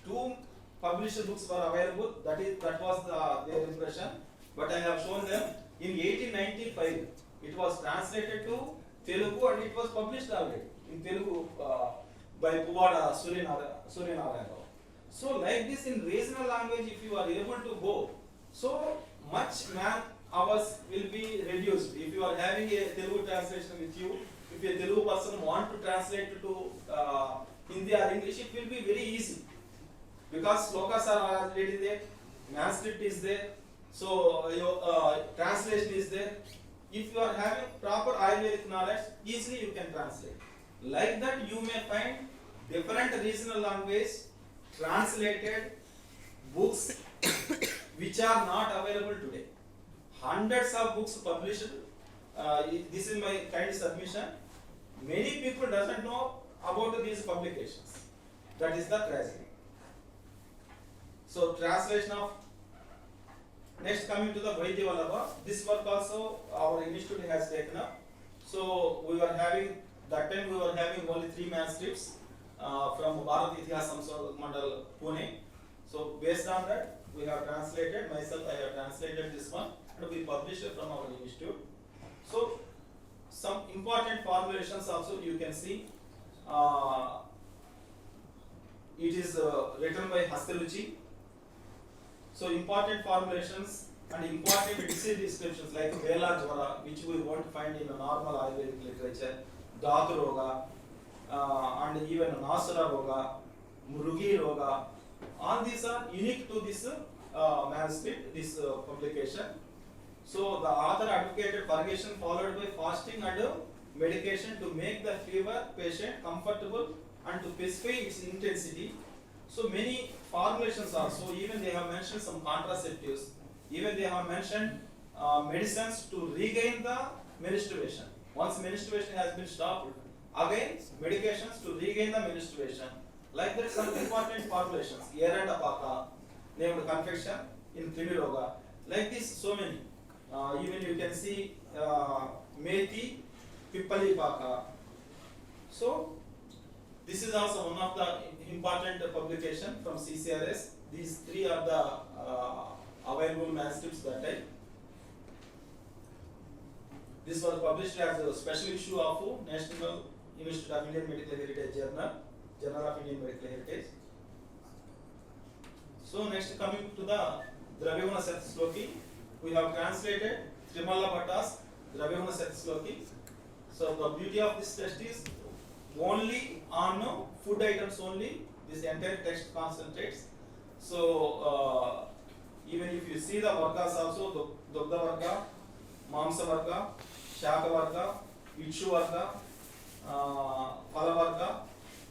2 published books were available. That was their impression. But I have shown them in 1895. It was translated to Telugu and it was published already in Telugu by Puvada Suryanarayan. So like this in regional language, if you are able to go, so much man hours will be reduced. If you are having a Telugu translation with you, if a Telugu person want to translate to Hindi or English, it will be very easy. Because slokas are already there, manuscript is there, so your translation is there. If you are having proper Ayurvedic knowledge, easily you can translate. Like that you may find different regional language translated books which are not available today. Hundreds of books published. This is my kind submission. Many people doesn't know about these publications. That is the tragedy. So translation of, next coming to the Vaidya Vallabha, this work also our institute has taken up. So we were having, that time we were having only 3 manuscripts from Bharat Itihas Samsodhak Mandal, Pune. So based on that, we have translated, myself I have translated this one and we published it from our institute. So some important formulations also you can see. It is written by Hastaruchi. So important formulations and important disease descriptions like Vela Jvara, which we won't find in a normal Ayurvedic literature, Dhatu Roga, and even Nasara Roga, Murugi Roga. All these are unique to this manuscript, this publication. So the author advocated purgation followed by fasting and medication to make the fever patient comfortable and to specify its intensity. So many formulations also, even they have mentioned some contraceptives, even they have mentioned medicines to regain the menstruation. Once menstruation has been stopped, again medications to regain the menstruation. Like that some important formulations, Yerandapaka, named confection in Krimiroga. Like this so many. Even you can see Methi, Pippalipaka. So this is also one of the important publication from CCRS. These 3 are the available manuscripts that time. This was published as a special issue of National Institute of Indian Medical Heritage Journal of Indian Medical Heritage. So next coming to the Dravyaguna Satisloki, we have translated Trimala Bhatta's Dravyaguna Satisloki. So the beauty of this text is only on food items only. This entire text concentrates. So even if you see the vargas also, Dugdha Varga, Mamsa Varga, Shaka Varga, Ikshu Varga, Phala Varga.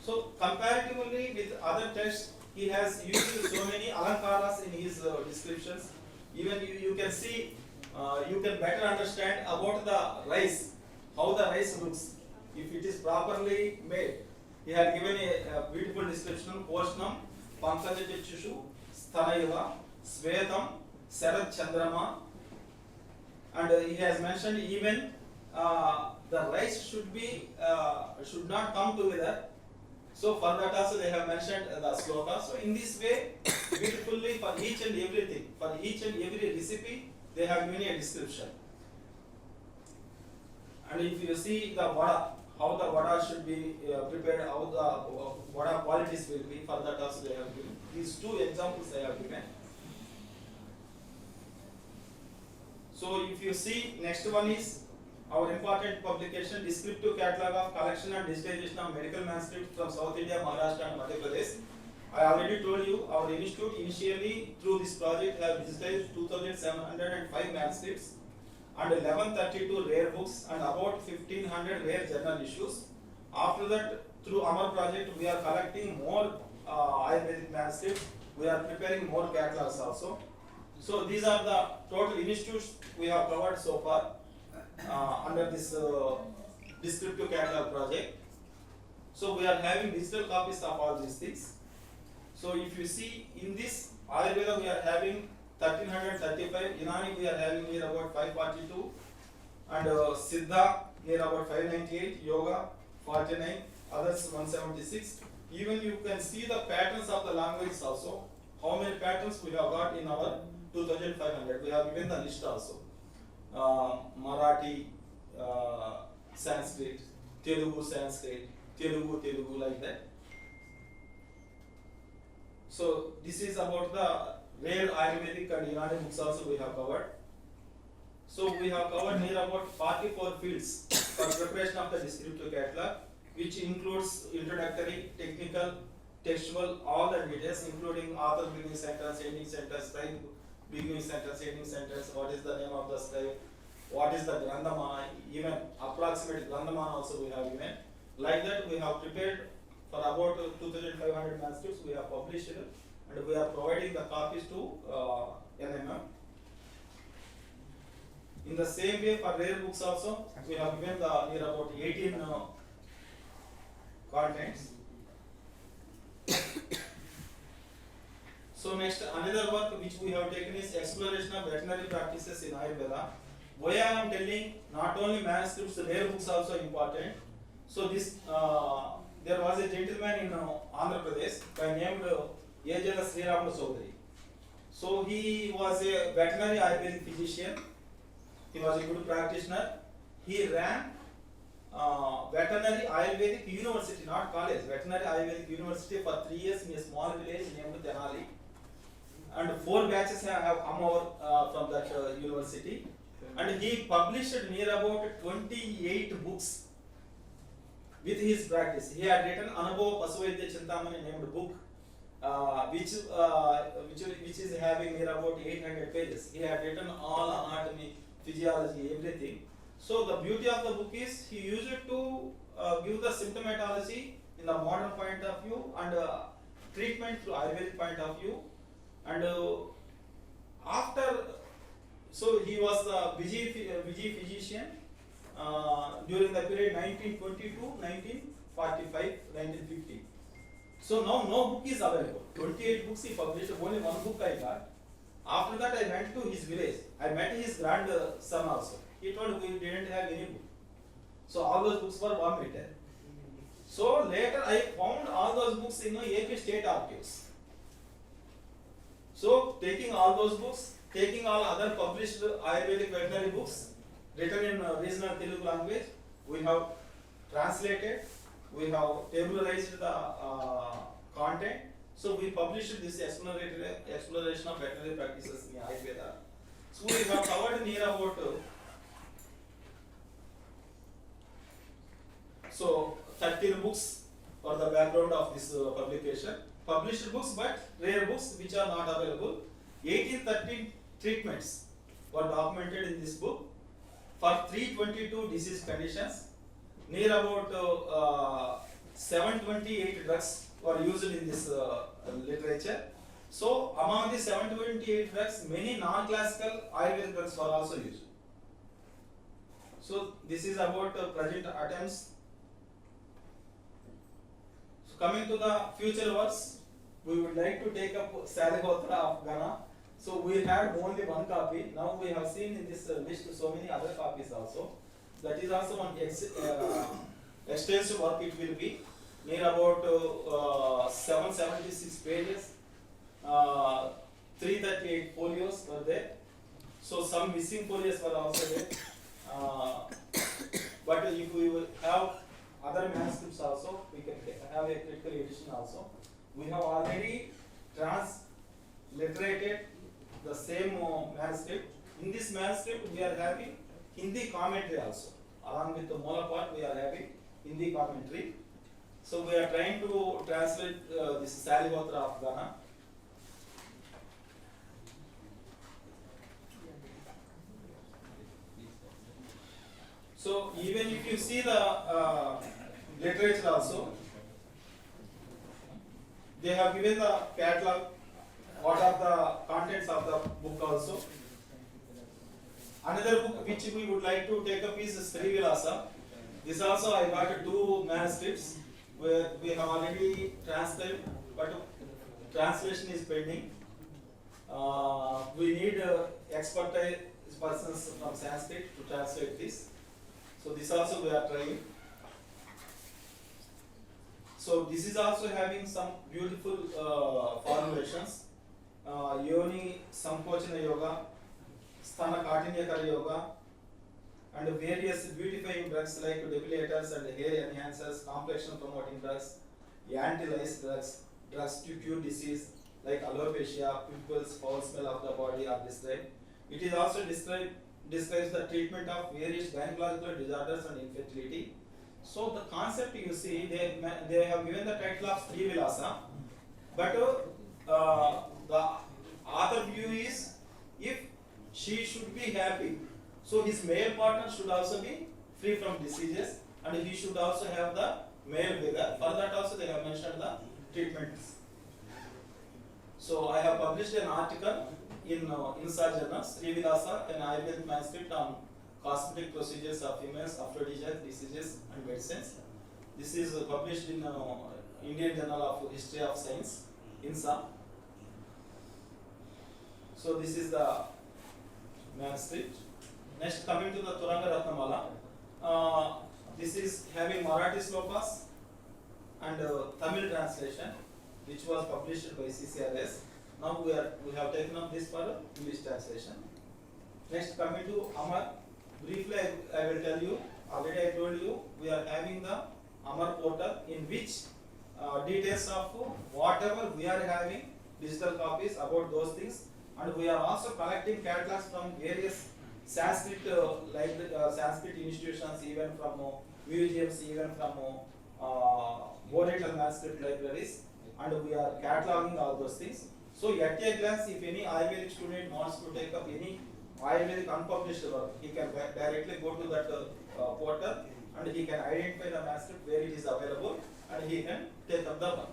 So comparatively with other texts, he has used so many alankaras in his descriptions. Even you can see, you can better understand about the rice, how the rice looks, if it is properly made. He had given a beautiful description, Poshnam, Pankajachushu, Sthanayuva, Svetam, Sarad Chandrama, and he has mentioned even the rice should not come together. So for that also they have mentioned the sloka. So in this way, beautifully for each and everything, for each and every recipe, they have given a description. And if you see the vada, how the vada should be prepared, how the vada qualities will be, for that also they have given. These two examples they have given. So if you see, next one is our important publication, Descriptive Catalog of Collection and Digitization of Medical Manuscripts from South India, Maharashtra and Madhya Pradesh. I already told you, our institute initially through this project have digitized 2,705 manuscripts and 1132 rare books and about 1,500 rare journal issues. After that, through our project, we are collecting more Ayurvedic manuscripts. We are preparing more catalogs also. So these are the total institutes we have covered so far under this descriptive catalog project. So we are having digital copies of all these things. So if you see in this Ayurveda we are having 1335, Unani we are having near about 542, and Siddha near about 598, Yoga 49, others 176. Even you can see the patterns of the languages also. How many patterns we have got in our 2500? We have given the list also. Marathi, Sanskrit, Telugu Sanskrit, Telugu like that. So this is about the rare Ayurvedic and Unani books also we have covered. So we have covered near about 44 fields for preparation of the descriptive catalog, which includes introductory, technical, textual, all the details, including author beginning sentence, ending sentence, scribe beginning sentence, ending sentence, what is the name of the scribe, what is the Grandhamana, even approximate Grandhamana also we have given. Like that we have prepared for about 2,500 manuscripts we have published and we are providing the copies to NMM. In the same way for rare books also, we have given the near about 18 contents. So next another work which we have taken is exploration of veterinary practices in Ayurveda. Why I am telling not only manuscripts, rare books also important. So this there was a gentleman in Andhra Pradesh by name Ayurveda Sridevi. So he was a veterinary Ayurvedic physician. He was a good practitioner. He ran veterinary Ayurvedic university, not college, veterinary Ayurvedic university for 3 years in a small village named Tenali. And 4 batches have come over from that university. And he published near about 28 books with his practice. He had written Anubhava Pasuvaidya Chintamani named book, which is having near about 800 pages. He had written all anatomy, physiology, everything. So the beauty of the book is he used it to give the symptomatology in the modern point of view and treatment through Ayurvedic point of view. And so he was a busy physician during the period 1922, 1945, 1950. So now no book is available. 28 books he published, only one book I got. After that I went to his village. I met his grandson also. He told we didn't have any book. So all those books were vomited. So later I found all those books in AP State Archives. So taking all those books, taking all other published Ayurvedic veterinary books written in regional Telugu language, we have translated, we have tabularized the content. So we published this exploration of veterinary practices in Ayurveda. So we have covered near about 13 books for the background of this publication. Published books but rare books which are not available. 1813 treatments were documented in this book for 322 disease conditions. Near about 728 drugs were used in this literature. So among the 728 drugs, many non-classical Ayurvedic drugs were also used. So this is about present attempts. So coming to the future works, we would like to take up Salihotra of Ghana. So we had only one copy. Now we have seen in this list so many other copies also. That is also one extensive work it will be. Near about 776 pages, 338 folios were there. So some missing folios were also there. But if we will have other manuscripts also, we can have a critical edition also. We have already transliterated the same manuscript. In this manuscript, we are having Hindi commentary also. Along with the Mola part, we are having Hindi commentary. So we are trying to translate this Salihotra of Ghana. So even if you see the literature also, they have given the catalog, what are the contents of the book also. Another book which we would like to take up is Srivilasa. This also I got two manuscripts where we have already translated, but translation is pending. We need expertise persons from Sanskrit to translate this. So this also we are trying. So this is also having some beautiful formulations. Yoni Samkochana Yoga, Sthana Kaఠిన్యకర Yoga, and various beautifying drugs like depilators and hair enhancers, complexion promoting drugs, anti-lice drugs, drugs to cure disease like alopecia, pimples, foul smell of the body are described. It is also describes the treatment of various gynecological disorders and infertility. So the concept you see, they have given the title of Srivilasa, but the author view is if she should be happy, so his male partner should also be free from diseases, and he should also have the male vigor. For that also they have mentioned the treatments. So I have published an article in IGNCA journal, Srivilasa, an Ayurveda manuscript on cosmetic procedures of females, aphrodisiac diseases and medicines. This is published in Indian Journal of History of Science, IGNCA. So this is the manuscript. Next, coming to the Turanga Ratnamala, this is having Marathi slokas and Tamil translation, which was published by CCRS. Now we have taken up this for English translation. Next, coming to Amar, briefly I will tell you. Already I told you we are having the Amar portal in which details of whatever we are having digital copies about those things, and we are also collecting catalogs from various Sanskrit Sanskrit institutions, even from museums, even from Botanical Manuscript libraries, and we are cataloging all those things. So at a glance, if any Ayurvedic student wants to take up any Ayurvedic unpublished work, he can directly go to that portal and he can identify the manuscript where it is available and he can take up the work.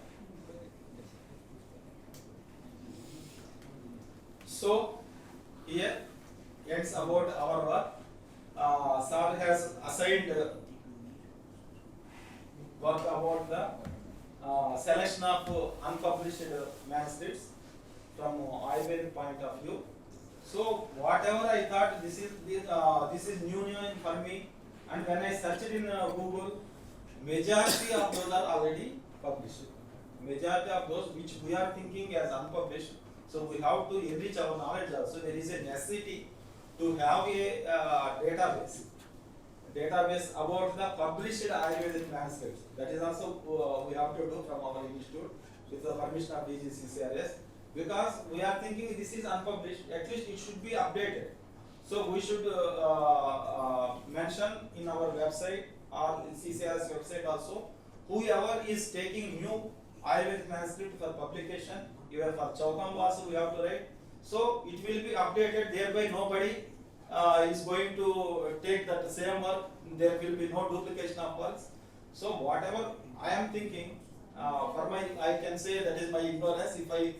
So here ends about our work. Sir has assigned work about the selection of unpublished manuscripts from Ayurvedic point of view. So whatever I thought this is new for me, and when I searched in Google, majority of those are already published. Majority of those which we are thinking as unpublished. So we have to enrich our knowledge also. There is a necessity to have a database about the published Ayurvedic manuscripts. That is also we have to do from our institute with the permission of DGCCRS, because we are thinking this is unpublished, at least it should be updated. So we should mention in our website or in CCRS website also, whoever is taking new Ayurvedic manuscript for publication, even for Chaukam also we have to write. So it will be updated, thereby nobody is going to take that same work, there will be no duplication of works. So whatever I am thinking, I can say that is my ignorance. If I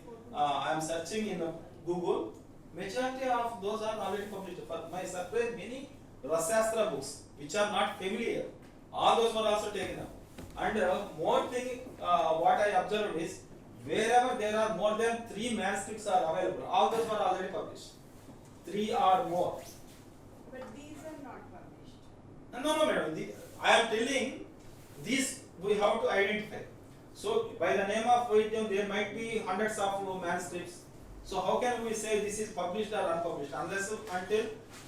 am searching in Google, majority of those are already published. For my surprise, many Rasastra books which are not familiar, all those were also taken up. And more thing, what I observed is wherever there are more than 3 manuscripts are available, all those were already published. 3 or more. But these are not published. No, madam. I am telling these we have to identify. So by the name of Vaidhyam, there might be hundreds of manuscripts. So how can we say this is published or unpublished unless until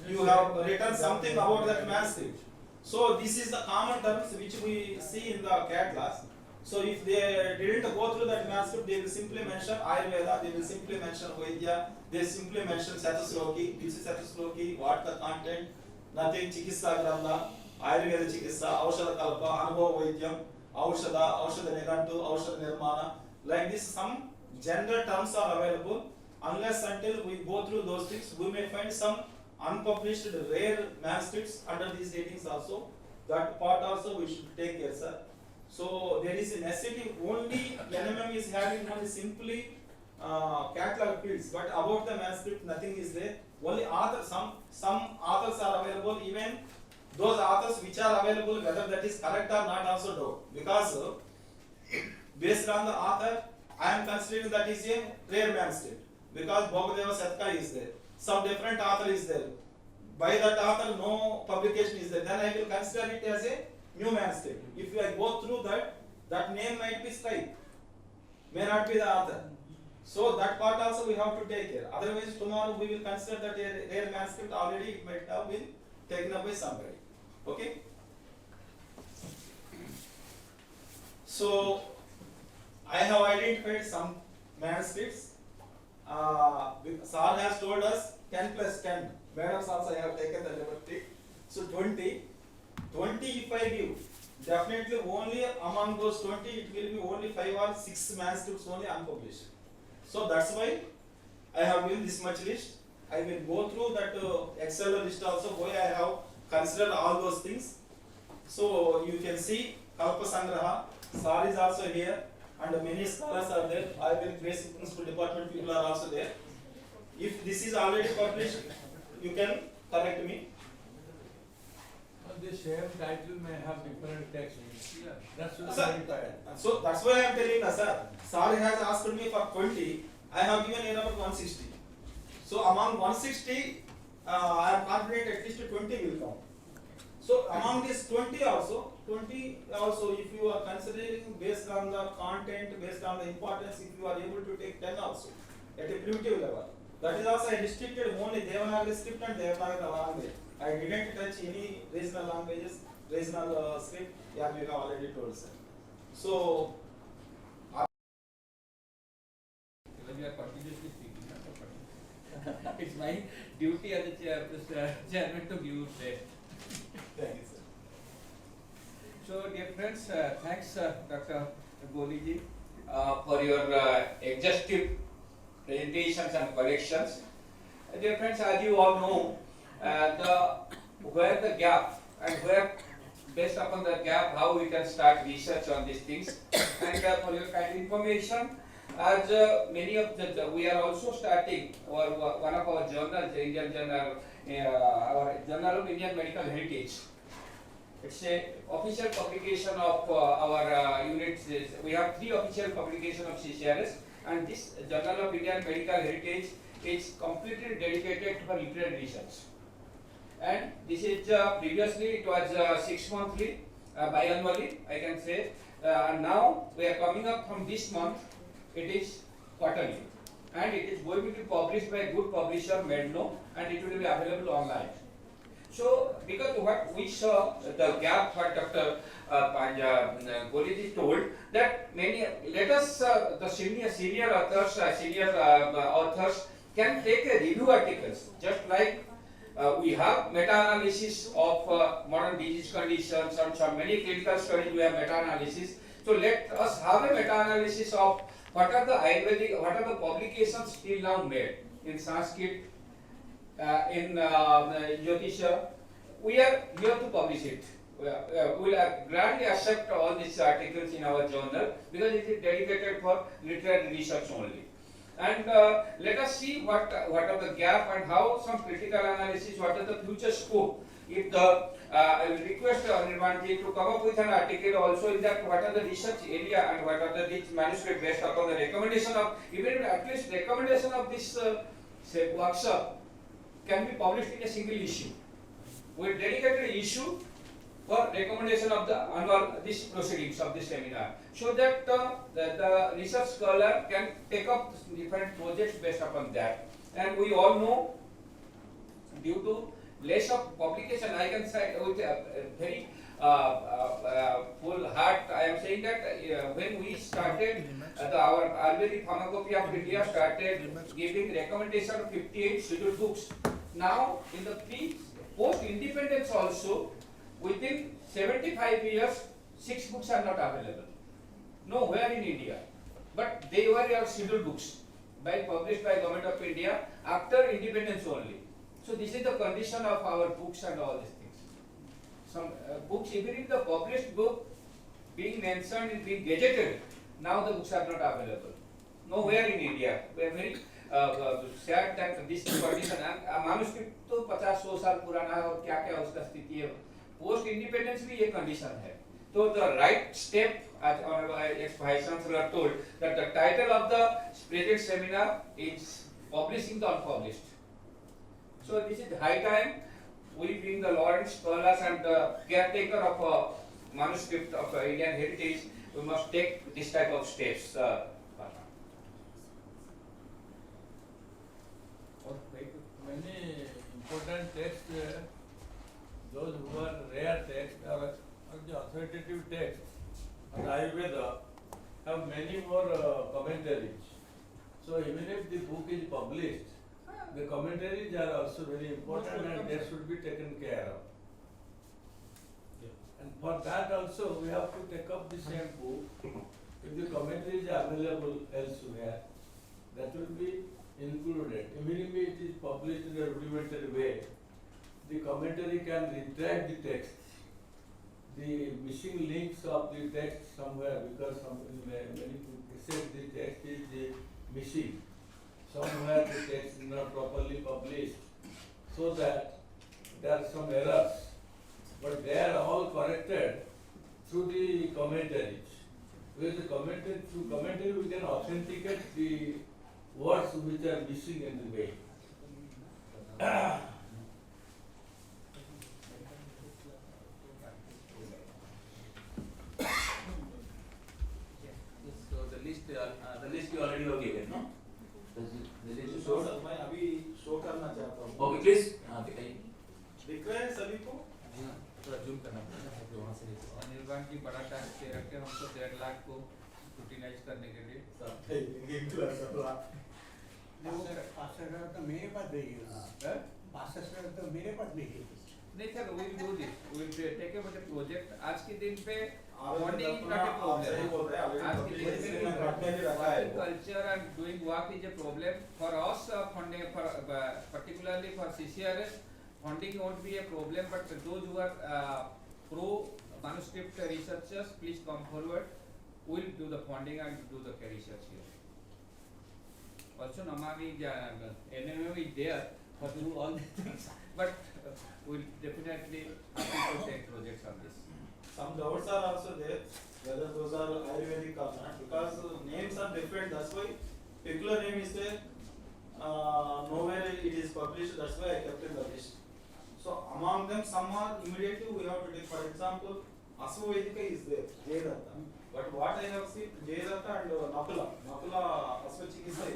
you have written something about that manuscript? So this is the common terms which we see in the catalogs. So if they didn't go through that manuscript, they will simply mention Ayurveda, they will simply mention Vaidya, they simply mention Satasloki, this is Satasloki, what the content, nothing Chikissa Granda, Ayurveda Chikissa, Aushada Kalpa, Anubhav Vaidyam, Aushada Nigantu, Aushada Nirmana. Like this, some general terms are available. Unless until we go through those things, we may find some unpublished rare manuscripts under these headings also. That part also we should take care, sir. So there is a necessity. Only NMM is having only simply catalog fields, but about the manuscript nothing is there. Only author, some authors are available. Even those authors which are available, whether that is correct or not, also doubt. Because based on the author, I am considering that is a rare manuscript. Because Bhogadeva Satka is there, some different author is there. By that author, no publication is there. Then I will consider it as a new manuscript. If I go through that, that name might be strike, may not be the author. So that part also we have to take care. Otherwise, tomorrow we will consider that a rare manuscript already it might have been taken up by somebody. Okay. So I have identified some manuscripts. Sir has told us 10 plus 10. Madams also I have taken the liberty. So 20. 20 if I give, definitely only among those 20 it will be only 5 or 6 manuscripts only unpublished. So that's why I have given this much list. I will go through that Excel list also why I have considered all those things. So you can see Kalpa Sangraha, Sar is also here. And many scholars are there. I will basic principal department people are also there. If this is already published, you can correct me. The same title may have different text. Yeah. That's what Sir, so that's why I am telling you, sir. Sir has asked me for 20. I have given here about 160. So among 160, I am confident at least 20 will come. So among these 20 also, if you are considering based on the content, based on the importance, if you are able to take 10 also at a primitive level. That is also I restricted only Devanagari script and Devanagari language. I didn't touch any regional languages, regional script. Yeah, you have already told, sir. So When you are continuously speaking, it's my duty as a chairman to give best. thank you, sir. So, dear friends, thanks, Dr. Goliji, for your exhaustive presentations and corrections. Dear friends, as you all know, where the gap and where, based upon the gap, how we can start research on these things. And for your kind information, as many of we are also starting one of our journals, the Indian Journal, our Journal of Indian Medical Heritage. It's a official publication of our units. We have 3 official publications of CCRS, and this Journal of Indian Medical Heritage is completely dedicated for literary research. And this is previously it was 6 monthly, biannually, I can say. Now we are coming up from this month. It is quarterly, and it is going to be published by a good publisher, Medno, and it will be available online. So, because what we saw the gap, what Dr. Panda Goliji told, that many let us the senior authors can take a review articles, just like we have meta-analysis of modern disease conditions and some many clinical studies we have meta-analysis. So let us have a meta-analysis of what are the Ayurvedic, what are the publications till now made in Sanskrit, in Jyotisha. We are here to publish it. We will gladly accept all these articles in our journal because it is dedicated for literary research only. And let us see what are the gap and how some critical analysis, what is the future scope if the I will request Nirmanji to come up with an article also in that what are the research area and what are the rich manuscript based upon the recommendation of even at least recommendation of this say workshop can be published in a single issue. We dedicated issue for recommendation of the annual this proceedings of this seminar, so that the research scholar can take up different projects based upon that. And we all know, due to less of publication, I can say with a very full heart, I am saying that when we started, our Ayurvedic Pharmacopoeia of India started giving recommendation of 58 scheduled books. Now, in the post-independence also, within 75 years, 6 books are not available. Nowhere in India. But they were your scheduled books, published by Government of India after independence only. So this is the condition of our books and all these things. Some books, even if the published book being mentioned and being gazetted, now the books are not available. Nowhere in India. We are very sad that this condition. manuscript तो 50-100 साल पुराना है और क्या क्या उसका स्थिति है. Post independence भी ये condition है. So the right step, as Honorable Vice Chancellor told, that the title of the present seminar is Publishing the Unpublished. So this is high time, we being the learned scholars and the caretaker of a manuscript of Indian heritage, we must take this type of steps. Many important texts, those who are rare texts or the authoritative texts on Ayurveda have many more commentaries. So even if the book is published, the commentaries are also very important and they should be taken care of. And for that also we have to take up the same book. If the commentary is available elsewhere, that will be included. Even if it is published in a rudimentary way, the commentary can retract the text. The missing links of the text somewhere, because many people say the text is missing. Somewhere the text is not properly published, so that there are some errors. But they are all corrected through the commentaries. With the commentary, through commentary we can authenticate the words which are missing in the way. So the list you already have given, no? The list is तो short. Sir मैं अभी show करना चाहता हूँ. Okay, please. दिखाइए. दिख रहा है सभी को? थोड़ा जूम करना पड़ेगा वहाँ से. अनिर्बाण की बड़ा टास्क दे रखे हैं हमको 1.5 लाख को स्क्रूटिनाइज करने के लिए. तो मेरे पास भेजिए. 65 तो मेरे पास भेजिए. नहीं sir, we will do this. We will take up a project. आज के दिन पे आप funding is सही not a बोल रहे हैं. problem. आज के दिन पे working culture and doing work is a problem. For us, funding for particularly for CCRS, funding won't be a problem. But those who are pro manuscript researchers, please come forward. We'll do the funding and do the research here. Also, Namami NMO is there for do all these things, but we'll definitely have to take projects on this. Some doubts are also there whether those are Ayurvedic or not, because names are different. That's why particular name is there. Nowhere it is published. That's why I kept in the list. So among them, some are immediately we have to take. For example, Asvavedika is there, Jayadatta. But what I have seen, Jayadatta and Nakula Asvachik is there.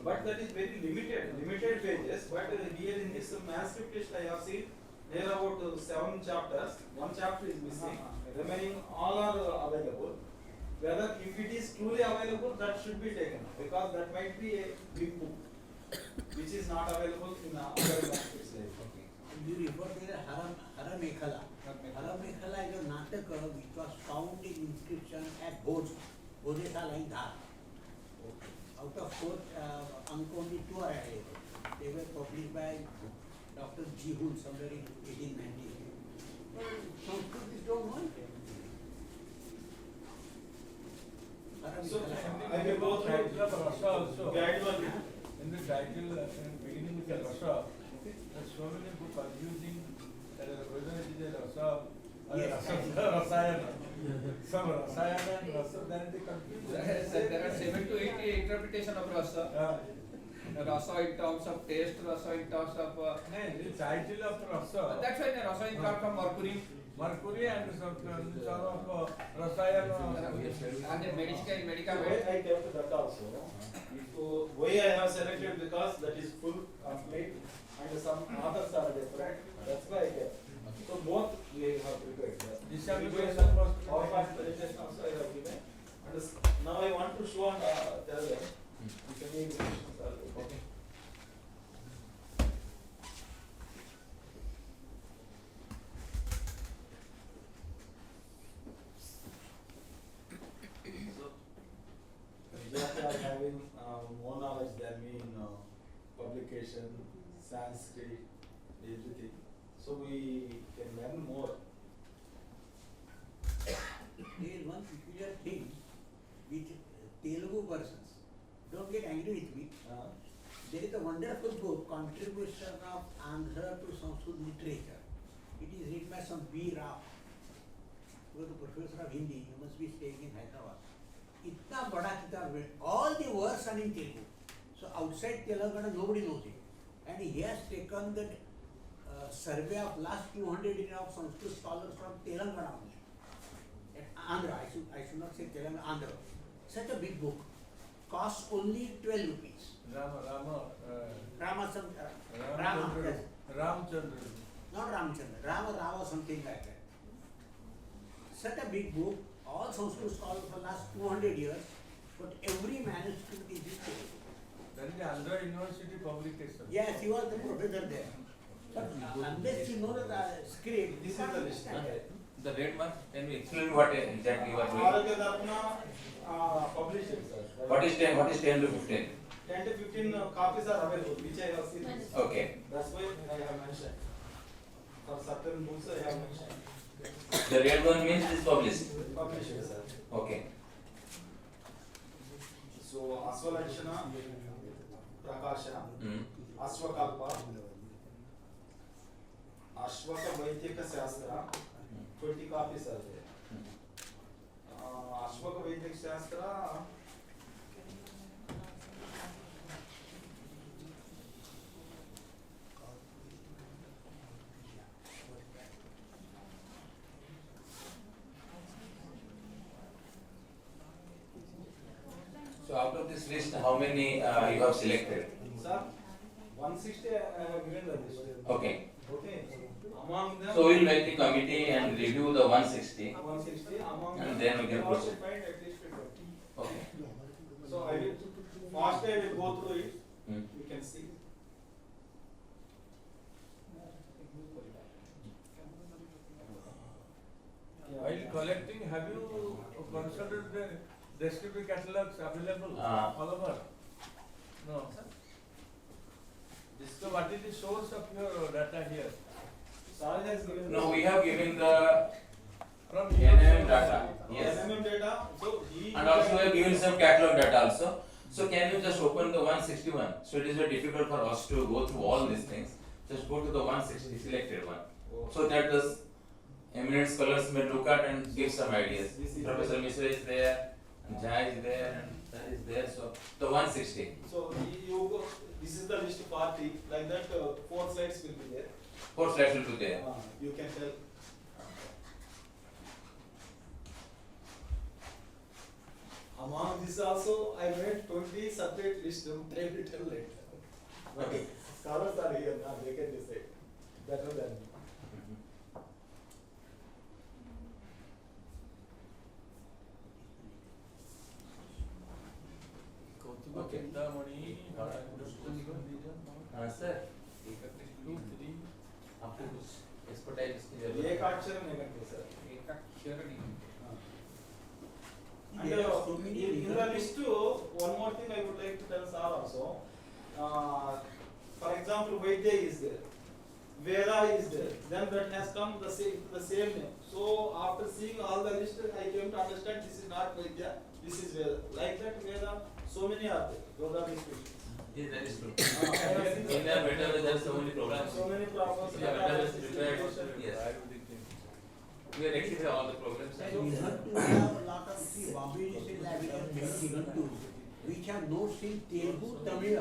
But that is very limited pages. But here in this manuscript list I have seen there are about 7 chapters. 1 chapter is missing. Remaining all are available. Whether if it is truly available, that should be taken, because that might be a big book which is not available in other manuscripts. You refer to the Hara Mekhala. Hara Mekhala is a Nataka which was found in inscription at Bodhesala in Dhar. Out of 4 only 2 are available. They were published by Dr. G. Hull somewhere in 1890. Sanskrit don't know it. Hara So Mekhala. I will go through Rasa also. guide one. In the title, beginning with the Rasa, there are so many books are using whether it is a rasa, Yes. rasayana. Some rasayana and rasa, then they confuse. There are 7 to 8 interpretation of rasa. Rasa in terms of taste, rasa in terms of. The title of rasa. That's why the rasa is got from mercury. Mercury and some of rasayana. And the medical. Why I came to that also. If, why I have selected because that is full complete and some others are different. That's why I came. So both we have prepared. This Preparation was PowerPoint presentation also I have given. And now I want to show and tell them. You can make questions also. Okay. So, Vijayata are having more knowledge than me in publication, Sanskrit, everything. So we can learn more. There is one peculiar thing which Telugu persons, don't get angry with me. There is a wonderful book, Contribution of Andhra to Sanskrit Literature. It is written by some B. Rao, who was a professor of Hindi. He must be staying in Hyderabad. Itna bada kitab, all the words are in Telugu. So outside Telangana nobody knows it. And he has taken that survey of last 200 years of Sanskrit scholars from Telangana only. At Andhra, I should not say Telangana, Andhra. Such a big book. Costs only 12 rupees. Ramchandra. Not Ramchandra, Rama, something like that. Such a big book, all Sanskrit scholars for last 200 years, but every manuscript is in Telugu. That is the Andhra University publication. Yes, he was the professor there. But unless you know the script, This is the list. The red one, can we explain what exactly you are doing? Arogya Darpana published it, sir. What is 10 to 15? 10 to 15 copies are available, which I have seen. Okay. That's why I have mentioned. For certain books I have mentioned. The red one means it is published. Published, sir. Okay. So Asvalakshana, Prakasha, Asvakalpa, Ashwaka Vaidika Shastra, 20 copies are there. Ashwaka Vaidika Shastra, So out of this list, how many you have selected? sir, 160 I have given the list. Okay. Okay. Among them, So we will make the committee and review the 160. 160 among And them, then we can also proceed. find at least 20. Okay. So I will, first I will go through it, Hmm. you can see. While collecting, have you considered the descriptive catalogs available all over? No. So what is the source of your data here? Saraj has given. No, we have given the From NMM data. Yes. NMM data, so he. And also we have given some catalog data also. So can you just open the 161? So it is very difficult for us to go through all these things. Just go to the 160 selected one. So that the eminent scholars may look at and give some ideas. This is Professor Mishra is there, and Jha is there, and that is there. So the 160. So you go, this is the list party, like that 4 slides will be there. 4 slides will be there. You can tell. Among this also, I made 20 separate lists, they will tell later. Okay. Scholars are here now, they can decide better than me. Okay. Sir, 2, 3, आपको कुछ expertise की जरूरत है? एक अक्षर negative, sir. And so many in the list too, one more thing I would like to tell sir also. For example, Vaidya is there, Veda is there. Then that has come the same name. So after seeing all the list, I came to understand this is not Vaidya, this is Veda. Like that Veda, so many are there. Those are the questions. Yes, that is true. In the metaverse, there are so many programs. So many problems. Yeah, metaverse is prepared. Yes. We are rectifying all the problems. We have to have a lot of combination languages given to which have notes in Telugu, Tamil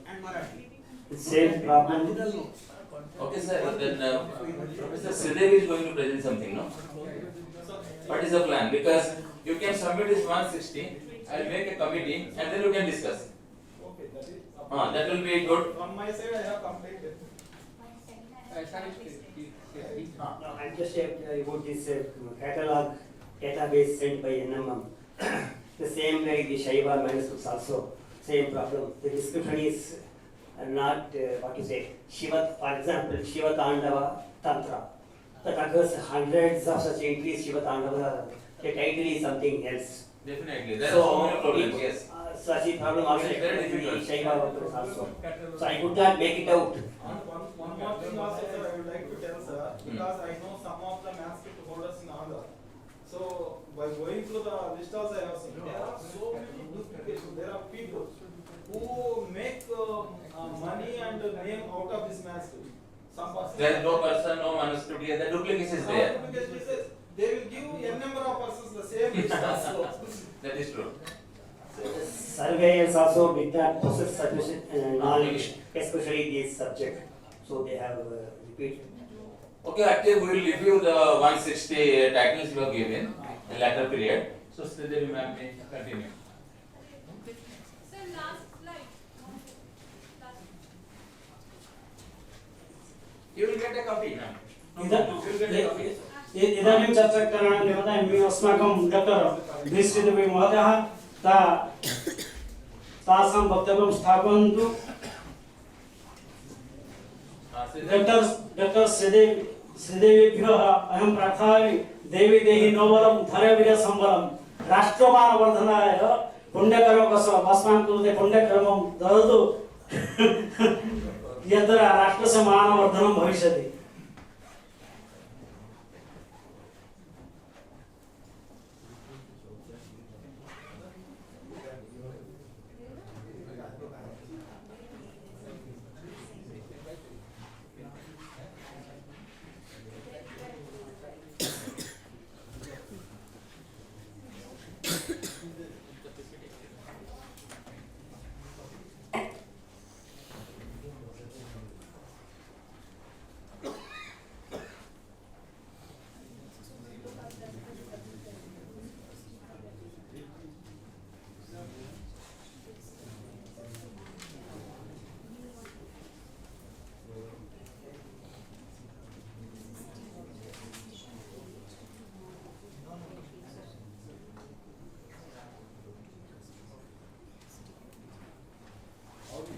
and Marathi. The same problem. Marginal notes. Okay, sir. Then Professor Sridevi is going to present something, no? What is the plan? Because you can submit this 160. I'll make a committee and then you can discuss. Okay, that is. That will be good. From my side, I have completed. No, I'm just about this catalog database sent by NMM. The same like the Shaiva manuscripts also, same problem. The description is not what you say, Shiva, for example, Shiva Tandava Tantra. That occurs hundreds of such entries, Shiva Tandava. The title is something else. Definitely. There are so many problems, yes. Such a problem also It's very occurs in the difficult. Shaiva workers also. So I could not make it out. One more thing also, sir, I would like to tell, sir, because I know some of the manuscript holders in Andhra. So by going through the list also I have seen, there are so many duplications. There are people who make money and name out of this manuscript. Some person. There is no person, no manuscript here. The duplication is there. Duplication is, they will give n number of persons the same list also. That is true. Surveyors also did not possess sufficient knowledge, especially this subject. So they have repeated. Okay, actually we will review the 160 titles you have given in later period. So Sridevi ma'am may continue. Sir, last slide. You will get a copy, ma'am. इदानीं चर्चा करणानि वदामि अस्माकं doctor Sridevi महोदयः तासां वक्तव्यं स्थापयन्तु doctor श्रीदेवीभ्यः अहं प्रार्थयामि देवी देहि नोबलं धरवीर संबलं राष्ट्रमानवर्धनाय पुण्यकर्मकस्य अस्माकं कृते पुण्यकर्मं ददतु यद्द्वारा राष्ट्रस्य मानवर्धनं भविष्यति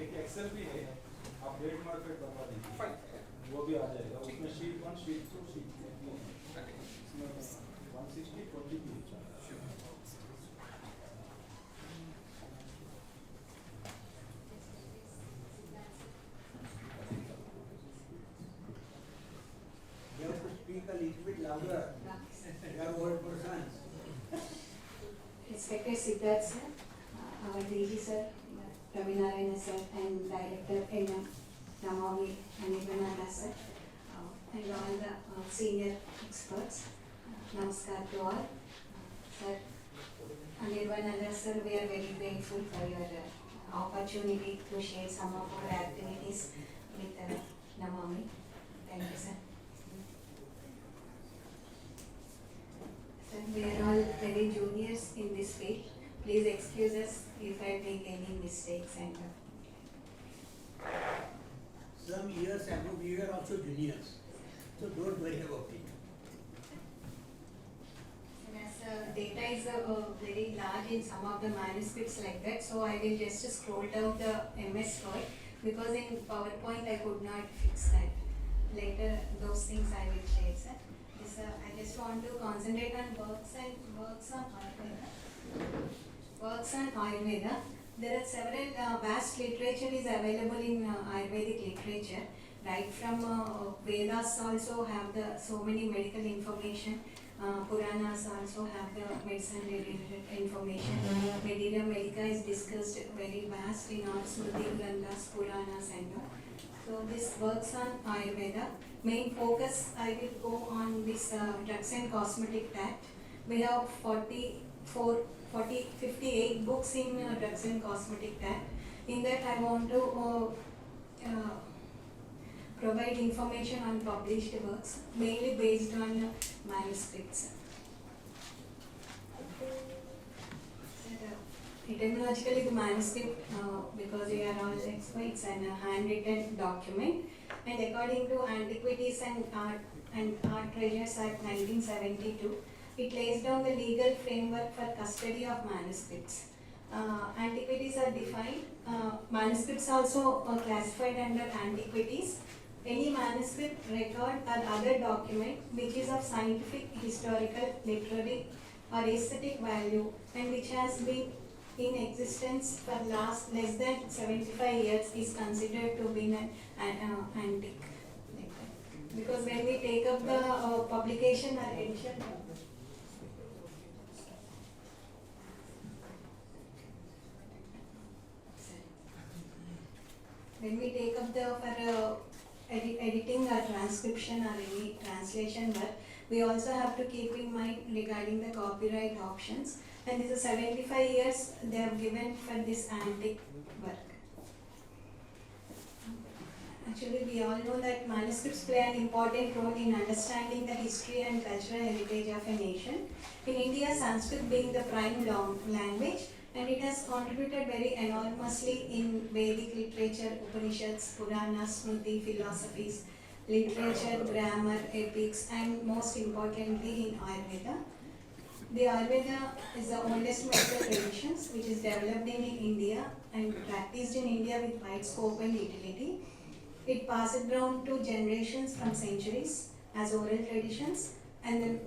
एक एक्सेल भी है, आप डेट मार्केट बता दीजिए, वो भी आ जाएगा, उसमें शीट 1, शीट 2, शीट 3, इसमें 160, 20 भी You have to speak a little bit louder. You are old persons. Respected Siddharth sir, our DG sir, Ravi Narayana sir, and Director NM Namavi and Ivananda sir, and all the senior experts. Namaskar to all. Sir, and Ivananda sir, we are very grateful for your opportunity to share some of our activities with Namavi. Thank you, sir. Sir, we are all very juniors in this field. Please excuse us if I make any mistakes and Some years ago, we were also juniors. So don't worry about it. as data is very large in some of the manuscripts like that, so I will just scroll down the MS Word because in PowerPoint I could not fix that. Later those things I will share, sir. Yes, I just want to concentrate on works on Ayurveda. Works on Ayurveda. There are several vast literature is available in Ayurvedic literature. Right from Vedas also have the so many medical information. Puranas also have the medicine related information. Medina Medica is discussed very vast in our Smriti Granthas, Puranas and all. So this works on Ayurveda. Main focus I will go on this drugs and cosmetic act. We have 58 books in drugs and cosmetic act. In that I want to provide information on published works, mainly based on manuscripts. Etymologically, the manuscript, because we are all experts, and a handwritten document, and according to Antiquities and Art Treasures Act 1972, it lays down the legal framework for custody of manuscripts. Antiquities are defined. Manuscripts also are classified under antiquities. Any manuscript, record, or other document which is of scientific, historical, literary, or aesthetic value and which has been in existence for less than 75 years is considered to be an antique. Because when we take up the publication or edition, when we take up the editing or transcription or any translation work, we also have to keep in mind regarding the copyright options. And this is 75 years they have given for this antique work. Actually, we all know that manuscripts play an important role in understanding the history and cultural heritage of a nation. In India, Sanskrit being the prime language, and it has contributed very enormously in Vedic literature, Upanishads, Puranas, Smriti, philosophies, literature, grammar, epics, and most importantly in Ayurveda. The Ayurveda is the oldest medical traditions which is developed in India and practiced in India with wide scope and utility. It passed down to generations from centuries as oral traditions, and then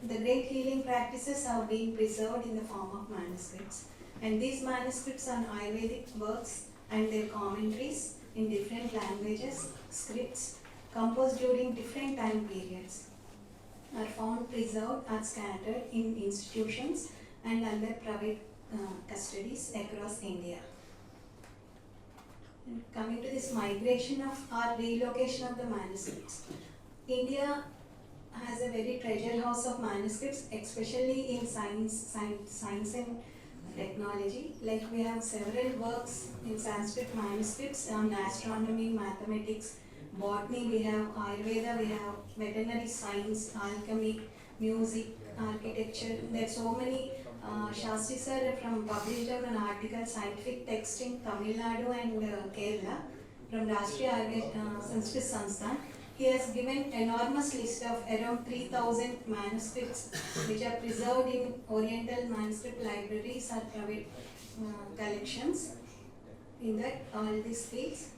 the great healing practices are being preserved in the form of manuscripts. And these manuscripts are Ayurvedic works and their commentaries in different languages, scripts, composed during different time periods, are found preserved or scattered in institutions and under private custodies across India. And coming to this migration of or relocation of the manuscripts, India has a very treasure house of manuscripts, especially in science and technology. Like we have several works in Sanskrit manuscripts on astronomy, mathematics, botany, we have Ayurveda, we have veterinary science, alchemy, music, architecture. There are so many. Shastri sir from published an article, scientific text in Tamil Nadu and Kerala from Rashtriya Ayurveda Sanskrit Sansthan. He has given enormous list of around 3,000 manuscripts which are preserved in Oriental manuscript libraries or private collections in that all these fields.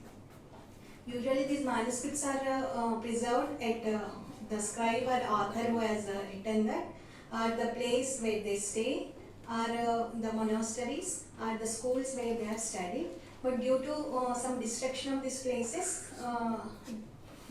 Usually these manuscripts are preserved at the scribe or author who has written that, or the place where they stay, or the monasteries, or the schools where they have studied. But due to some destruction of these places,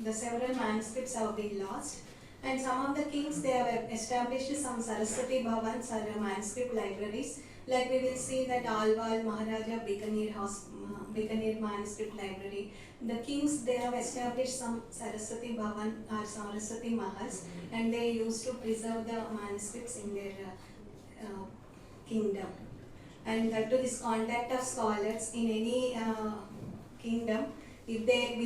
the several manuscripts have been lost. And some of the kings, they have established some Saraswati Bhavans or manuscript libraries. Like we will see that Alwal, Maharaja, Bikaner manuscript library. The kings, they have established some Saraswati Bhavan or Saraswati Mahals, and they used to preserve the manuscripts in their kingdom. And to this contact of scholars in any kingdom, if they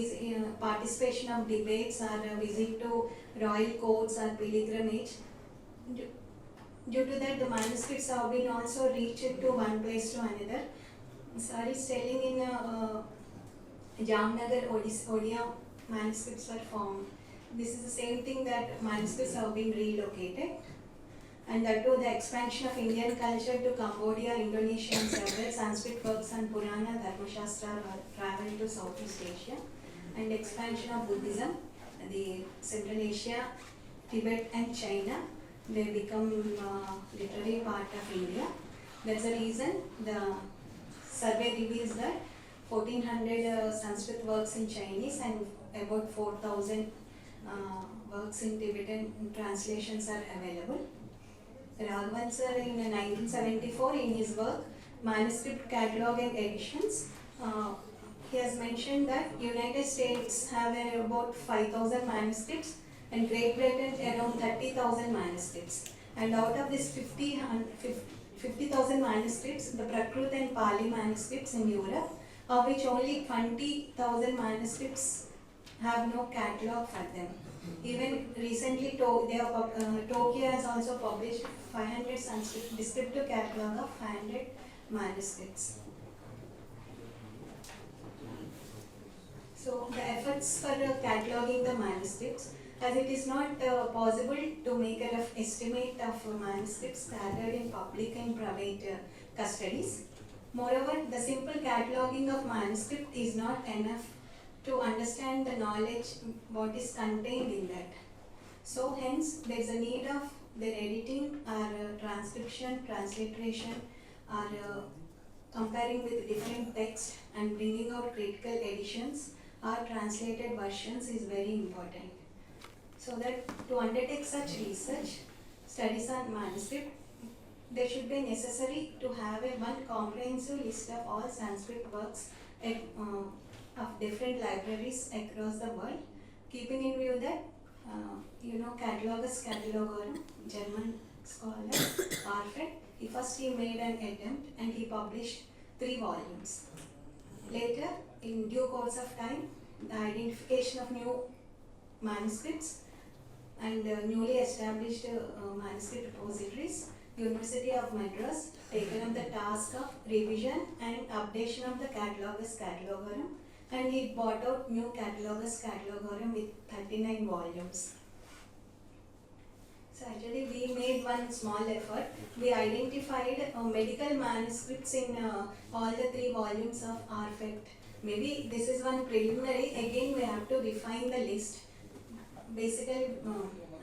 participation of debates or visit to royal courts or pilgrimage, due to that the manuscripts have been also reached to one place to another. Sir is telling in Jamnagar, Odia manuscripts were found. This is the same thing that manuscripts have been relocated. And that too, the expansion of Indian culture to Cambodia, Indonesia, and several Sanskrit works and Purana, Dharmashastra traveled to Southeast Asia. And expansion of Buddhism, the Central Asia, Tibet, and China, they become literary part of India. That's the reason the survey reveals that 1400 Sanskrit works in Chinese and about 4000 works in Tibetan translations are available. Raghavan sir in 1974 in his work Manuscript Catalogue and Editions, he has mentioned that United States have about 5,000 manuscripts and Great Britain around 30,000 manuscripts. And out of this 50,000 manuscripts, the Prakrit and Pali manuscripts in Europe, of which only 20,000 manuscripts have no catalogue for them. Even recently, Tokyo has also published 500 Sanskrit descriptive catalogue of 500 manuscripts. So the efforts for cataloguing the manuscripts, as it is not possible to make a rough estimate of manuscripts scattered in public and private custodies. Moreover, the simple cataloguing of manuscript is not enough to understand the knowledge what is contained in that. So hence there is a need of their editing or transcription, transliteration, or comparing with different texts and bringing out critical editions or translated versions is very important. So that to undertake such research, studies on manuscript, there should be necessary to have one comprehensive list of all Sanskrit works of different libraries across the world, keeping in view that Catalogus Catalogorum, German scholar, Alfred, he made an attempt and he published 3 volumes. Later, in due course of time, the identification of new manuscripts and newly established manuscript repositories, University of Madras taken up the task of revision and updation of the Catalogus Catalogorum, and he brought out new Catalogus Catalogorum with 39 volumes. So actually we made one small effort. We identified medical manuscripts in all the 3 volumes of Arfect. Maybe this is one preliminary, again we have to refine the list. Basically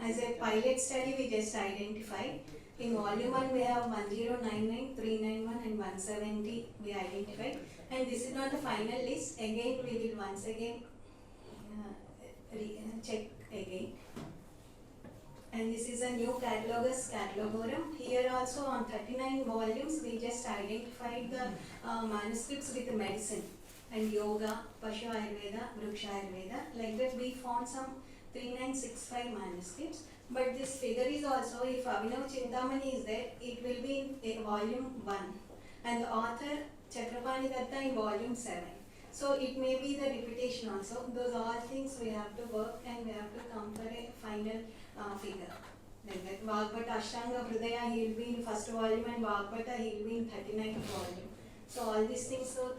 as a pilot study we just identified. In volume 1 we have 1099, 391 and 170 we identified, and this is not the final list. Again we will once again check again. And this is a new Catalogus Catalogorum. Here also on 39 volumes we just identified the manuscripts with medicine and yoga, Pashu Ayurveda, Vriksha Ayurveda. Like that we found some 3965 manuscripts. But this figure is also, if Abhinav Chintamani is there, it will be in volume 1. And the author Chakrapani Datta in volume 7. So it may be the repetition also. Those are all things we have to work and we have to come for a final figure. Like that Vagbhata Ashtanga Hridaya, he will be in first volume, and Vagbhata he will be in 39th volume. So all these things, so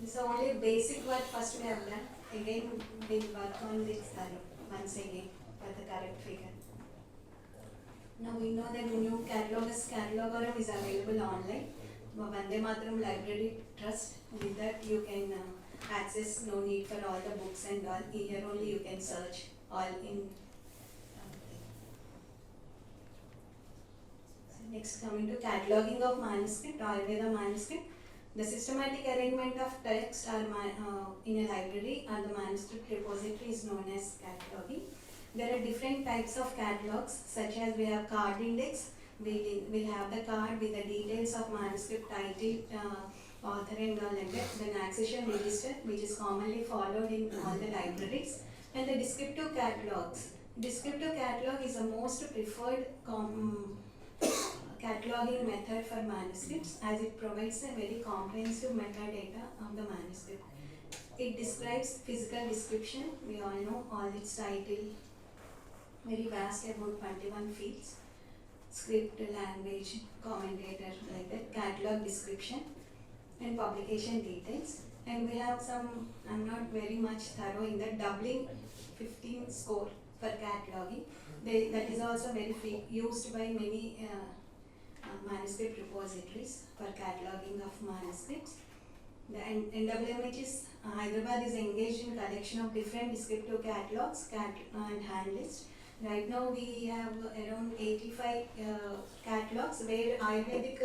this is only basic work first we have done. Again we will work on this once again for the correct figure. Now we know that the new Catalogus Catalogorum is available online. Vande Mataram Library Trust, with that you can access, no need for all the books and all. Here only you can search all in. Next, coming to cataloguing of manuscript, Ayurveda manuscript. The systematic arrangement of text in a library or the manuscript repository is known as cataloguing. There are different types of catalogs, such as we have card index. We'll have the card with the details of manuscript title, author and all like that. Then accession register, which is commonly followed in all the libraries. And the descriptive catalogs. Descriptive catalog is the most preferred cataloging method for manuscripts, as it provides a very comprehensive metadata of the manuscript. It describes physical description, we all know all its title, very vast, about 21 fields, script, language, commentator, like that, catalog description and publication details. And we have some, I'm not very much thorough in that, doubling 15 score for cataloging. That is also very used by many manuscript repositories for cataloging of manuscripts. The NWMH is, Hyderabad is engaged in collection of different descriptive catalogs and hand lists. Right now we have around 85 catalogs where Ayurvedic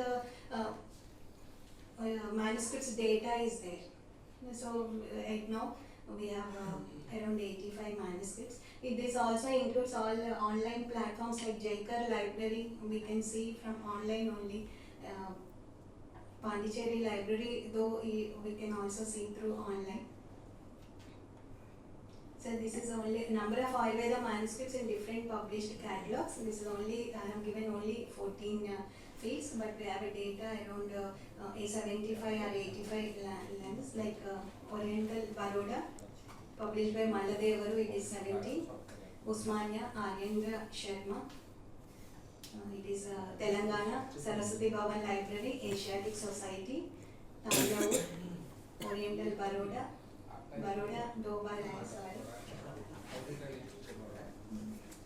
manuscripts data is there. So right now we have around 85 manuscripts. This also includes all online platforms like Jaikar Library. We can see from online only. Pondicherry Library, though we can also see through online. So this is only number of Ayurveda manuscripts in different published catalogs. This is only, I have given only 14 fields, but we have a data around 75 or 85 lands, like Oriental Baroda, published by Malladevaru, it is 17. Usmania, Ayendra Sharma. It is Telangana, Saraswati Bhavan Library, Asiatic Society, Tanjavur, Oriental Baroda, Dobar Landside.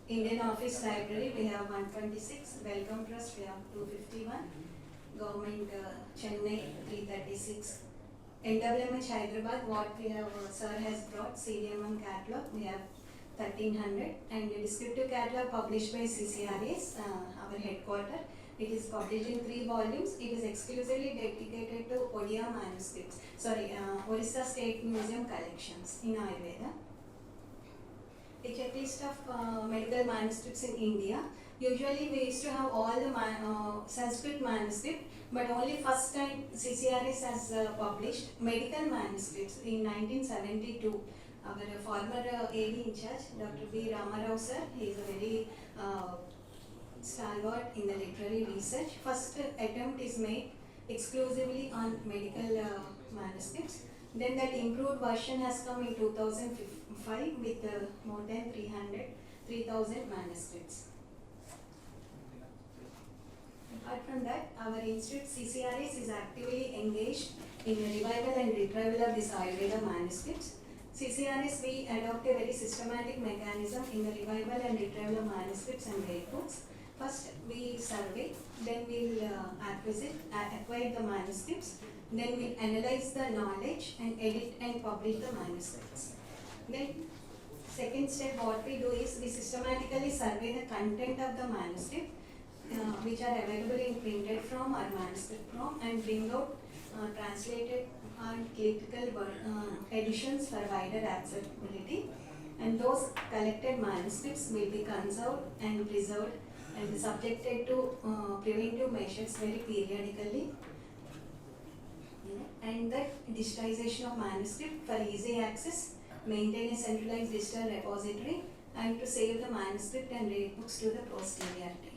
Indian Office Library, we have 126, Welcome Trust, we have 251, Government Chennai, 336. NWMH Hyderabad, what we have, sir has brought, CDM1 catalog, we have 1300, and the descriptive catalog published by CCRAs, our headquarter. It is published in 3 volumes. It is exclusively dedicated to Odia manuscripts, Orissa State Museum collections in Ayurveda. A checklist of medical manuscripts in India. Usually we used to have all the Sanskrit manuscript, but only first time CCRAs has published medical manuscripts in 1972. Our former AD in charge, Dr. B. Ramarao sir, he is a very stalwart in the literary research. First attempt is made exclusively on medical manuscripts. Then that improved version has come in 2005 with more than 3,000 manuscripts. Apart from that, our institute CCRAs is actively engaged in the revival and retrieval of these Ayurveda manuscripts. CCRAs, we adopt a very systematic mechanism in the revival and retrieval of manuscripts and rare books. First, we survey, then we'll acquire the manuscripts, then we'll analyze the knowledge and edit and publish the manuscripts. Then, second step, what we do is we systematically survey the content of the manuscript, which are available in printed form or manuscript form, and bring out translated and critical editions for wider accessibility. And those collected manuscripts will be conserved and preserved and subjected to preventive measures very periodically. And that digitization of manuscript for easy access, maintain a centralized digital repository, and to save the manuscript and rare books to the posterity.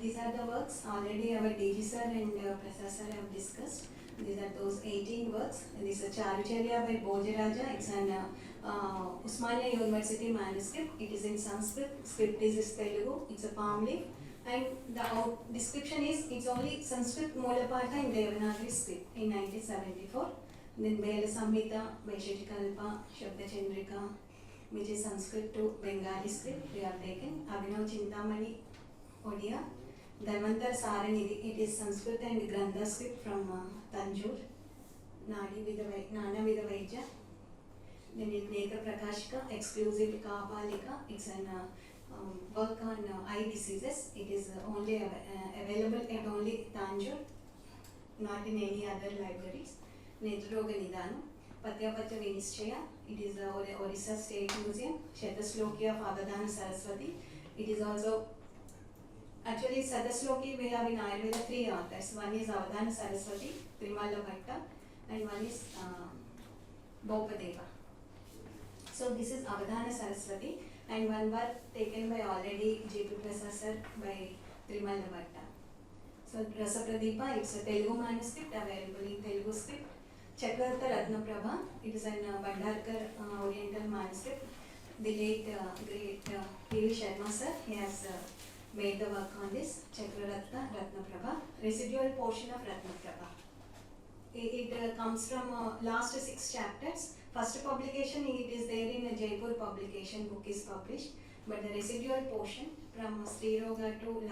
These are the works already our DG sir and Professor have discussed. These are those 18 works. This is Charucharya by Bhojaraja. It's an Usmania University manuscript. It is in Sanskrit. Script is Telugu. It's a palm leaf. And the description is, it's only Sanskrit Mulapatha in Devanagari script in 1974. Then Bela Samhita, Vaisheshika Shabda Chandrika, which is Sanskrit to Bengali script, we have taken. Abhinav Chintamani, Odia. Dharmantar Saranidhi, it is Sanskrit and Grantha script from Tanjore. Nana Vida Vaidya. Then it Neka Prakashika, exclusive Kapalika. It's an work on eye diseases. It is only available at only Tanjore, not in any other libraries. Netraroga Nidhanam. Patyapacha Vinishchaya. It is Orissa State Museum. Shatasloki of Avadhana Saraswati. It is also actually Sadasloki we have in Ayurveda 3 authors. One is Avadhana Saraswati, Trimala Bhatta, and one is Bhopadeva. So this is Avadhana Saraswati, and one work taken by already J.P. Prasad by Trimala Bhatta. So Rasa Pradeepa, it's a Telugu manuscript available in Telugu script. Chakravarta Ratnaprabha, it is an Bhandarkar Oriental manuscript. The late great P.V. Sharma sir, he has made the work on this, Chakravarta Ratnaprabha, residual portion of Ratnaprabha. It comes from last 6 chapters. First publication, it is there in a Jaipur publication, book is published, but the residual portion from Sriroga to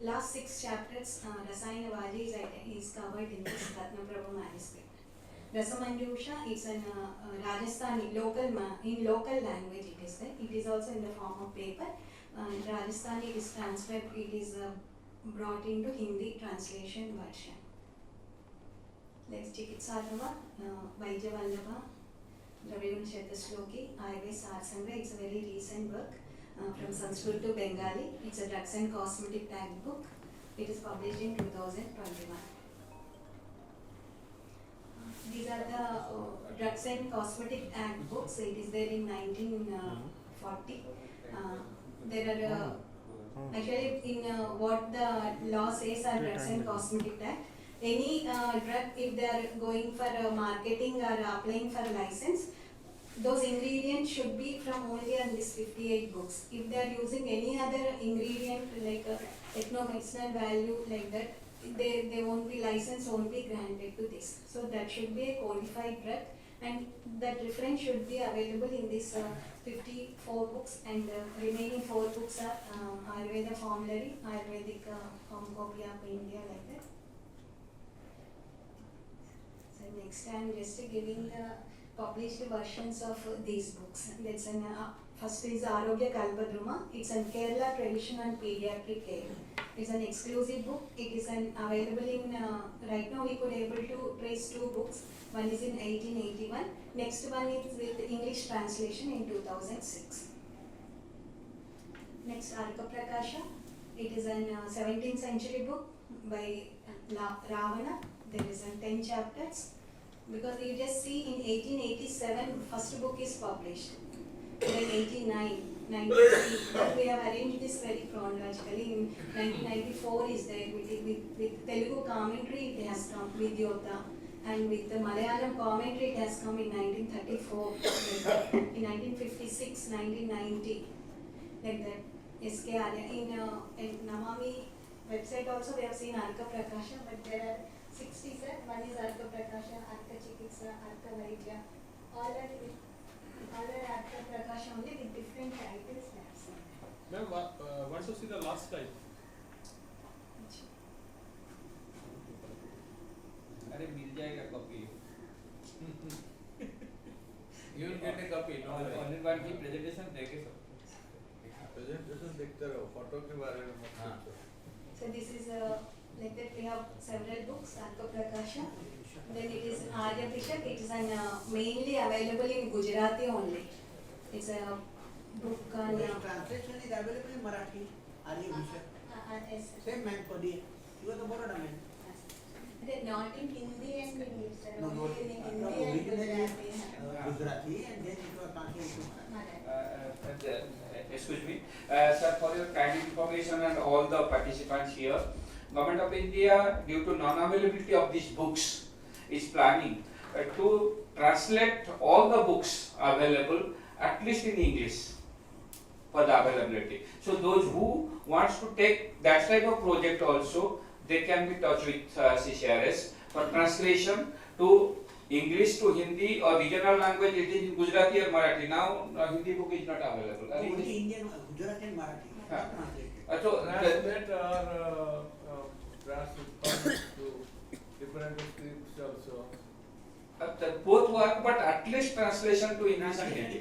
last 6 chapters, Rasayana Vaji is covered in this Ratnaprabha manuscript. Rasamanjusha is an Rajasthani in local language it is there. It is also in the form of paper. Rajasthani is transcribed, it is brought into Hindi translation version. Like Chikitsarava, Vaijavallabha, Dravidan Shetashloki, Ayurveda Sarsangra. It's a very recent book from Sanskrit to Bengali. It's a drugs and cosmetic tag book. It is published in 2021. These are the drugs and cosmetic act books. It is there in 1940. There are actually in what the law says are drugs and cosmetic act. Any drug, if they are going for marketing or applying for a license, those ingredients should be from only on this 58 books. If they are using any other ingredient like ethno-medicinal value like that, they won't be licensed, won't be granted to this. So that should be a codified drug, and that reference should be available in this 54 books, and remaining 4 books are Ayurveda Formulary, Ayurvedic Pharmacopoeia of India, like that. So next I am just giving the published versions of these books. That's an first is Arogya Kalpadruma. It's a Kerala tradition and pediatric care. It's an exclusive book. It is available in right now we could able to trace 2 books. One is in 1881. Next one is with English translation in 2006. Next Arka Prakasha. It is an 17th century book by Ravana. There is 10 chapters. Because you just see in 1887 first book is published. Then 89, 93, but we have arranged this very chronologically. In 1994 is there with Telugu commentary it has come with Yota, and with the Malayalam commentary it has come in 1934, in 1956, 1990, like that. SK Arya. In Namami website also we have seen Arka Prakasha, but there are 60 sets. One is Arka Prakasha, Arka Chikitsa, Arka Vaidya. All are Arka Prakasha only with different titles. Ma'am, once you see the last slide. अरे मिल जाएगा copy You will get a copy. No, only one की presentation देखे सब. Presentation देखते रहो, photo के बारे में मत सोचो. So this is like that we have several books, Arka Prakasha. Then it is Arya Bishak. It is mainly available in Gujarati only. It's a book on translation is available in Marathi. Arya Bishak. Yes. Same man for the you are the Baroda man. Not in Hindi and English. No, only in Hindi and originally Gujarati. Gujarati, and then it was translated to Marathi. Excuse me, sir, for your kind information and all the participants here, Government of India, due to non-availability of these books, is planning to translate all the books available at least in English for the availability. So those who wants to take that type of project also, they can be in touch with CCRS for translation to English to Hindi or regional language. It is in Gujarati or Marathi. Now Hindi book is not available. Only Indian, Gujarati and Marathi. Not translated. So Translate or translate to different scripts also. both work, but at least translation to English and Hindi.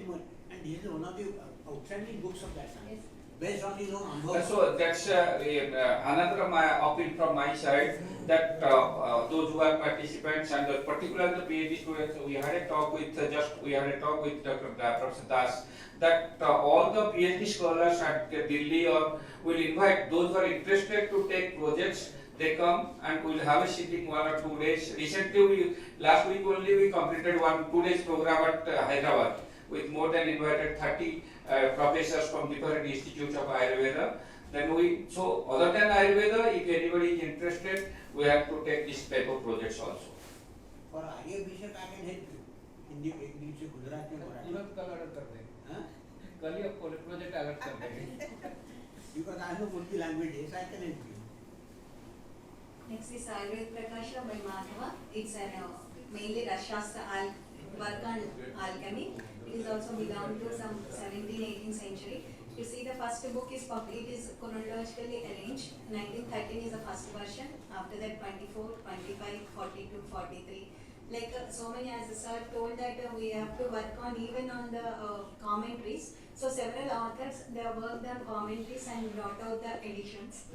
And he is one of the outstanding books of that time. Yes. Based on his own Anubhav. So that's another appeal from my side, that those who are participants and particularly the PhD students, we had a talk with Dr. Professor Das, that all the PhD scholars at Delhi or will invite those who are interested to take projects. They come and we will have a sitting 1 or 2 days. Recently, last week only we completed 2 days program at Hyderabad with more than invited 30 professors from different institutes of Ayurveda. Then so other than Ayurveda, if anybody is interested, we have to take this type of projects also. For Arya Bishak, I can help you. Hindi, English, Gujarati, Marathi. तुरंत कल order कर देंगे. Huh? कल ही आपको project alert कर देंगे. Because I know both the languages, I can help you. Next is Ayurveda Prakasha by Madhava. It's mainly Rashastra work on alchemy. It is also belong to some 17th, 18th century. You see the first book is published, it is chronologically arranged. 1913 is the first version. After that 24, 25, 42, 43. Like so many, as the sir told that we have to work on even on the commentaries. So several authors, they have worked on commentaries and brought out the editions.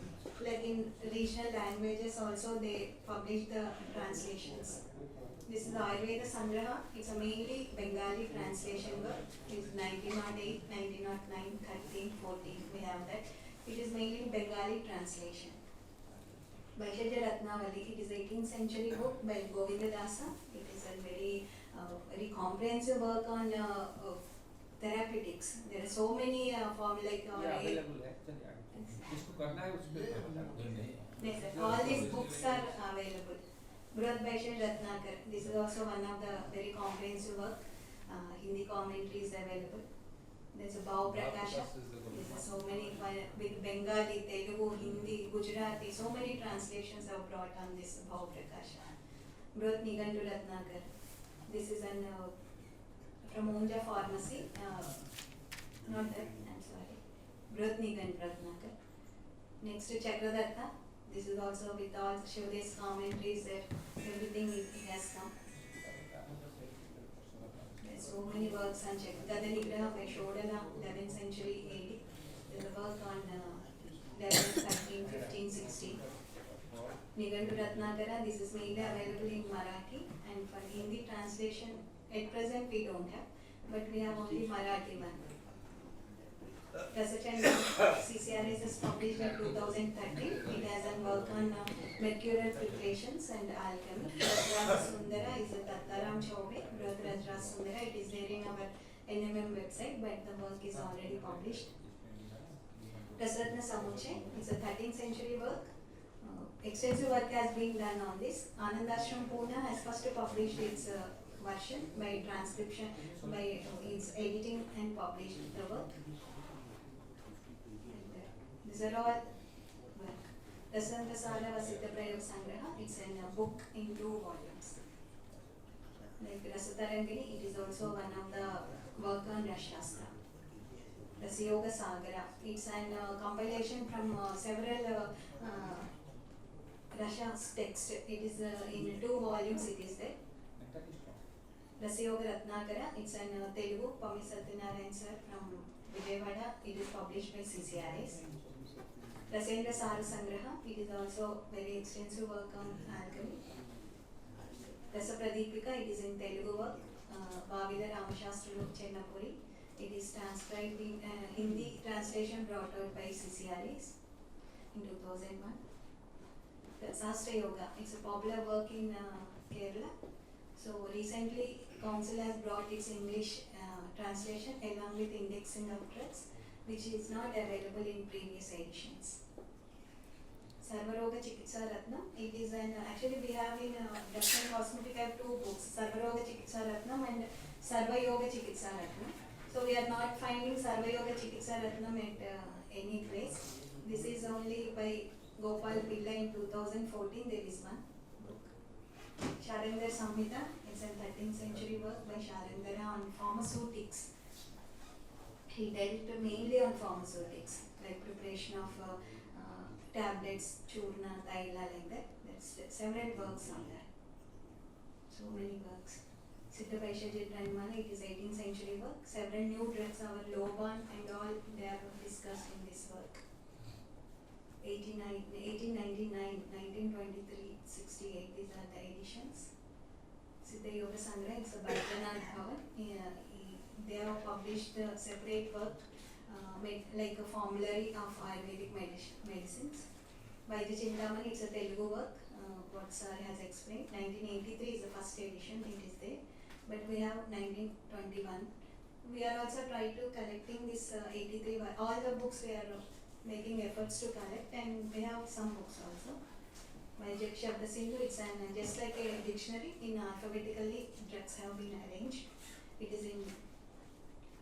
like in regional languages also they publish the translations. This is the Ayurveda Sangraha. It's a mainly Bengali translation work. It's 1908, 1909, 13, 14. We have that. It is mainly Bengali translation. Vaishajya Ratnavali. It is 18th century book by Govindadasa. It is a very comprehensive work on therapeutics. There are so many formulae. available actually. इसको करना है उसमें Yes, sir. All these books are available. Brihad Vaishya Ratnakar. This is also one of the very comprehensive work. Hindi commentary is available. There's a Bhav Prakasha. There are so many with Bengali, Telugu, Hindi, Gujarati. So many translations are brought on this Bhav Prakasha. Brihad Nigantu Ratnakar. This is an from Unja Pharmacy. Not that. I'm sorry. Brihad Nigantu Ratnakar. Next to Chakradatta. This is also with all Shivadev's commentaries that everything it has come. There's so many works on Chakradatta Nigraha by Shodana, 11th century AD. There's a work on 11th, 13th, 15th, 16th. Nigantu Ratnakara, this is mainly available in Marathi, and for Hindi translation at present we don't have, but we have only Marathi one. Research and CCRS is published in 2013. It has a work on mercurial preparations and alchemy. Rajraj Sundara is a Tattaram Chaube. Rajraj Sundara, it is there in our NMM website, but the work is already published. Rasratna Samuchay, it's a 13th century work. Extensive work has been done on this. Anandashram Pune has first published its version by transcription, by its editing and published the work. These are all work. Rasanta Sala Vasita Prayog Sangraha, it's in a book in 2 volumes. Like Rasatarangini, it is also one of the work on Rashastra. Rasyoga Sagara, it's an compilation from several Rasha's text. It is in 2 volumes it is there. Rasyoga Ratnakara, it's an Telugu, Pami Satyanarayan sir from Vijayawada. It is published by CCRS. Rasendra Sara Sangraha, it is also very extensive work on alchemy. Rasa Pradipika, it is in Telugu work. Bhavida Ramashastru Chennapuri, it is transcribed in Hindi translation brought out by CCRS in 2001. Sastra Yoga, it's a popular work in Kerala. So recently, Council has brought its English translation along with indexing of drugs, which is not available in previous editions. Sarvaroga Chikitsa Ratnam, it is an, actually we have in Drugs and Cosmetic, have 2 books, Sarvaroga Chikitsa Ratnam and Sarva Yoga Chikitsa Ratnam. So we are not finding Sarva Yoga Chikitsa Ratnam at any place. This is only by Gopal Pilla in 2014, there is one book. Sharandhar Samhita, it's a 13th century work by Sharandhara on pharmaceutics. He dealt mainly on pharmaceutics, like preparation of tablets, churna, taila, like that. There's several works on that. So many works. Siddha Vaishajya Dhanmana, it is 18th century work. Several new drugs, our Loban and all, they are discussed in this work. 1899, 1923, 68, these are the editions. Siddha Yoga Sangra, it's a Bhadranath Bhavan. They have published a separate work, like a formulary of Ayurvedic medicines. Vaidya Chintamani, it's a Telugu work, what sir has explained. 1983 is the first edition, it is there. But we have 1921. We are also trying to collecting this 83, all the books we are making efforts to collect, and we have some books also. Vaidya Shabda Sindhu, it's just like a dictionary, in alphabetically drugs have been arranged. It is in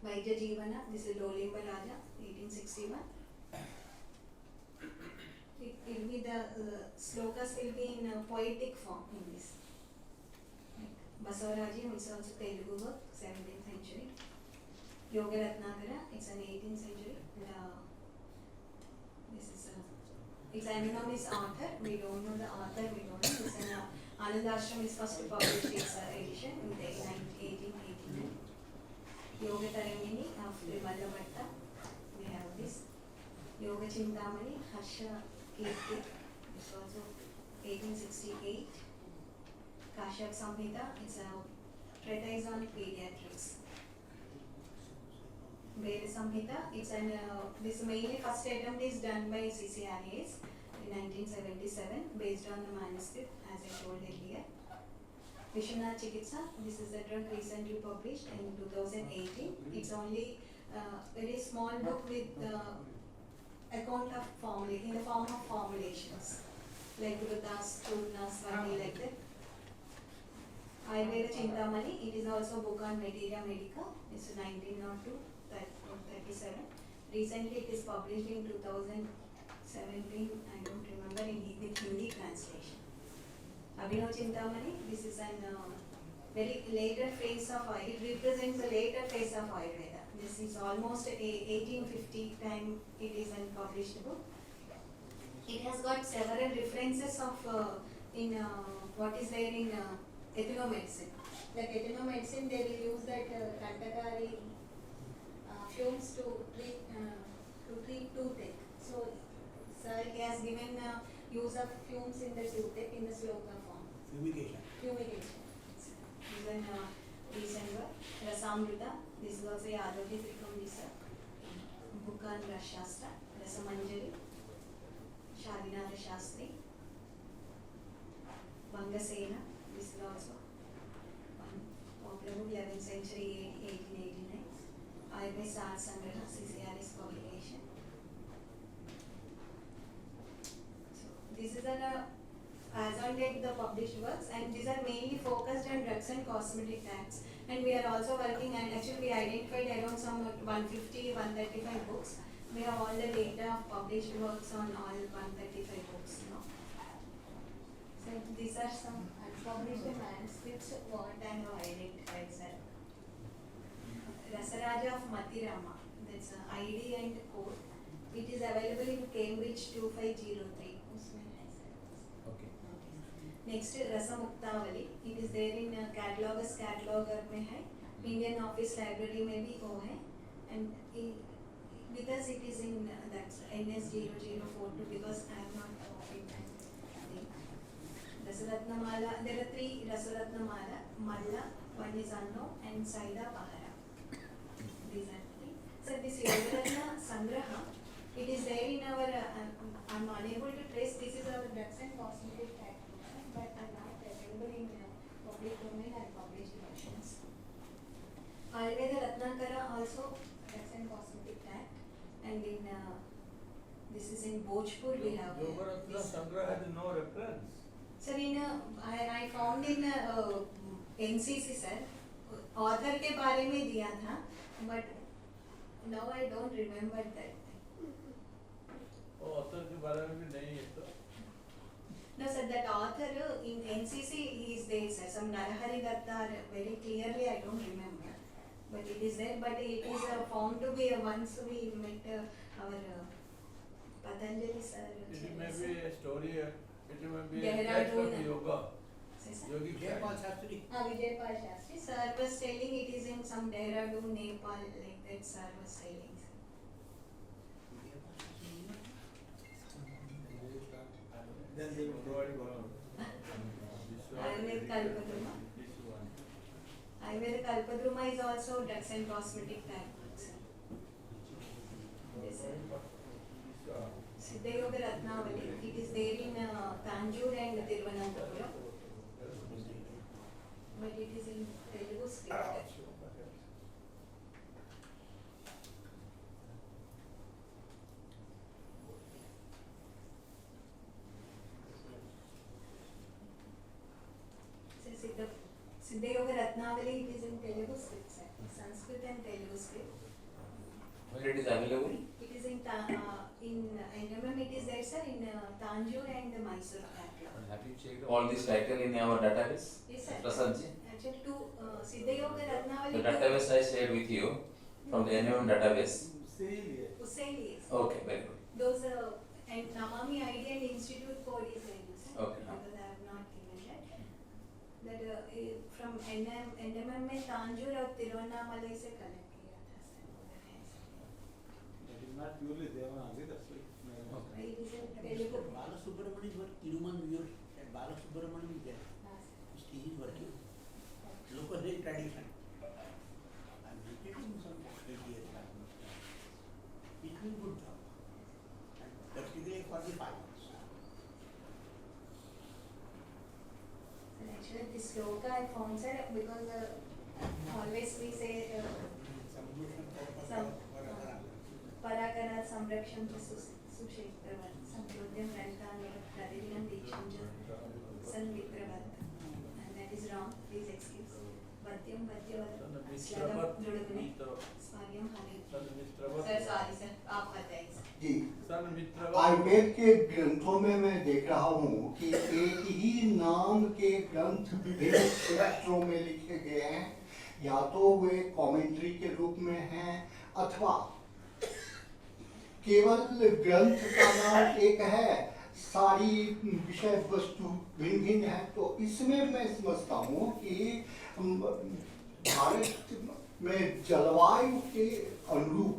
Vaidya Jeevana, this is Lolimba Raja, 1861. It will be the slokas will be in a poetic form in this. Basavaraji is also Telugu work, 17th century. Yoga Ratnakara, it's an 18th century. This is it's anonymous author, we don't know the author, we don't know. It's an Anandashram is first published its edition in 1889. Yoga Tarangini of Vimala Bhatta, we have this. Yoga Chintamani, Harsha K. Kirti, it's also 1868. Kashyap Samhita, it's a treatise on pediatrics. Veda Samhita, it's an this mainly first attempt is done by CCRAs in 1977 based on the manuscript as I told earlier. Vishwanath Chikitsa, this is the drug recently published in 2018. It's only very small book with account of formula in the form of formulations like Vrutas, Churnas, Vati, like that. Ayurveda Chintamani, it is also book on Materia Medica. It's 1902, 37. Recently it is published in 2017, I don't remember, with Hindi translation. Abhinav Chintamani, this is an very later phase of Ayurveda. It represents the later phase of Ayurveda. This is almost 1850 time it is an published book. It has got several references of in what is there in ethnomedicine. Like ethnomedicine, they will use that Kantakari fumes to treat toothache. So, sir has given use of fumes in the toothache in the sloka form. Fumigation. Fumigation. Even recent work, Rasamrita, this is also Yadavji Trikam Lisa, book on Rashastra, Rasamanjari, Shadinara Shastri, Vangasena, this is also one popular book, 11th century, 1889, Ayurveda Art Sangraha, CCRS publication. So, this is an as on date the published works, and these are mainly focused on drugs and cosmetic acts. And we are also working, and actually we identified around some 150, 135 books. We have all the data of published works on all 135 books now. So these are some unpublished manuscripts what I have identified, sir. Rasaraja of Matirama, that's ID and code. It is available in Cambridge 2503. Next, Rasamuktavali. It is there in catalogus cataloger mein hai. Indian Office Library mein bhi wo hai. And because it is in that's NS 0042 because I am not copied that. Rasaratnamala. There are 3 Rasaratnamala. Malla, one is unknown, and Saida Pahara. These are 3. So this Yogaratna Sangraha. It is there in our. I am unable to trace. This is our drugs and cosmetic act. But are not available in public domain and published versions. Ayurveda Ratnakara also drugs and cosmetic act, and in this is in Bhojpur we have. Yogaratna Sangraha has no reference. Sir, in I found in NCC sir, author के बारे में दिया था, but now I don't remember that. Author के बारे में भी नहीं है तो. No sir, that author in NCC he is there sir. Some Narahari Datta very clearly I don't remember, but it is there. But it is found to be once we met our Patanjali sir. It may be a story. It may be a Dehradun. text of yoga. Yogic Jayapal science. Shastri. Vijaypal Shastri sir was telling it is in some Dehradun, Nepal, like that sir was telling. Then they Ayurveda Kalpadruma. Ayurveda Kalpadruma is also drugs and cosmetic type books. Yes, sir. Siddhayoga Ratnavali, it is there in Tanjore and Thiruvananthapuram. But it is in Telugu script. Siddhayoga Ratnavali, it is in Telugu script, sir. Sanskrit and Telugu script. Where it is available? It is in NMM, it is there, sir, in Tanjore and Mysore catalog. Have you checked all these titles in our database? Yes, sir. Prasadji? Actually, Siddhayoga Ratnavali. The database I shared with you from the NMM database. Useli. Okay, very good. Those and Namami ID and Institute code is there, sir. Okay. Because I have not given that. That from NMM में तांजूर और तिरुवन्नामलाई से collect किया था sir. not purely Devanagari, that's why. It is in Mr. Telugu. Balasubramanian is work, Tiruman Muyur, and Balasubramanian is there. He is working. Local tradition. I'm meditating some 8 years back. It will good job. And particularly for the finance. And actually, this sloka I found sir because always we say some Parakara Samraksham Sushetravat Samshodhyam Rantan Pradinam Diksham San Vitravat. And that is wrong, please excuse. Vatyam Vatyavat Slagam Judaguni Swaryam Hari. Sir, sorry sir, आप बताइए sir. जी आयुर्वेद के ग्रंथों में मैं देख रहा हूँ कि एक ही नाम के ग्रंथ विभिन्न क्षेत्रों में लिखे गए हैं, या तो वे कमेंट्री के रूप में हैं अथवा केवल ग्रंथ का नाम एक है, सारी विषय वस्तु भिन्न भिन्न है। तो इसमें मैं समझता हूँ कि भारत में जलवायु के अनुरूप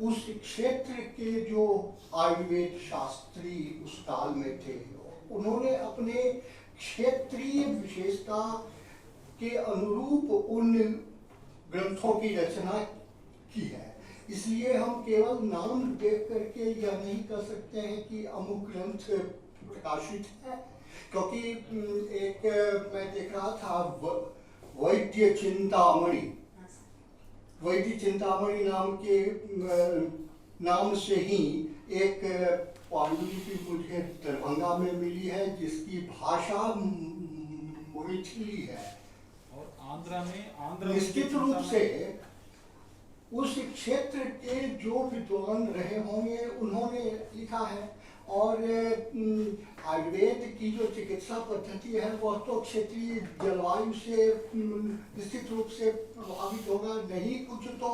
उस क्षेत्र के जो आयुर्वेद शास्त्री उस काल में थे, उन्होंने अपने क्षेत्रीय विशेषता के अनुरूप उन ग्रंथों की रचना की है। इसलिए हम केवल नाम देख करके यह नहीं कर सकते हैं कि अमुक ग्रंथ प्रकाशित है, क्योंकि एक मैं देख रहा था वैद्य चिंतामणि नाम के नाम से ही एक पांडुलिपि मुझे दरभंगा में मिली है, जिसकी भाषा मैथिली है। और आंध्र में निश्चित रूप से उस क्षेत्र के जो विद्वान रहे होंगे उन्होंने लिखा है। और आयुर्वेद की जो चिकित्सा पद्धति है वह तो क्षेत्रीय जलवायु से निश्चित रूप से प्रभावित होगा, नहीं कुछ तो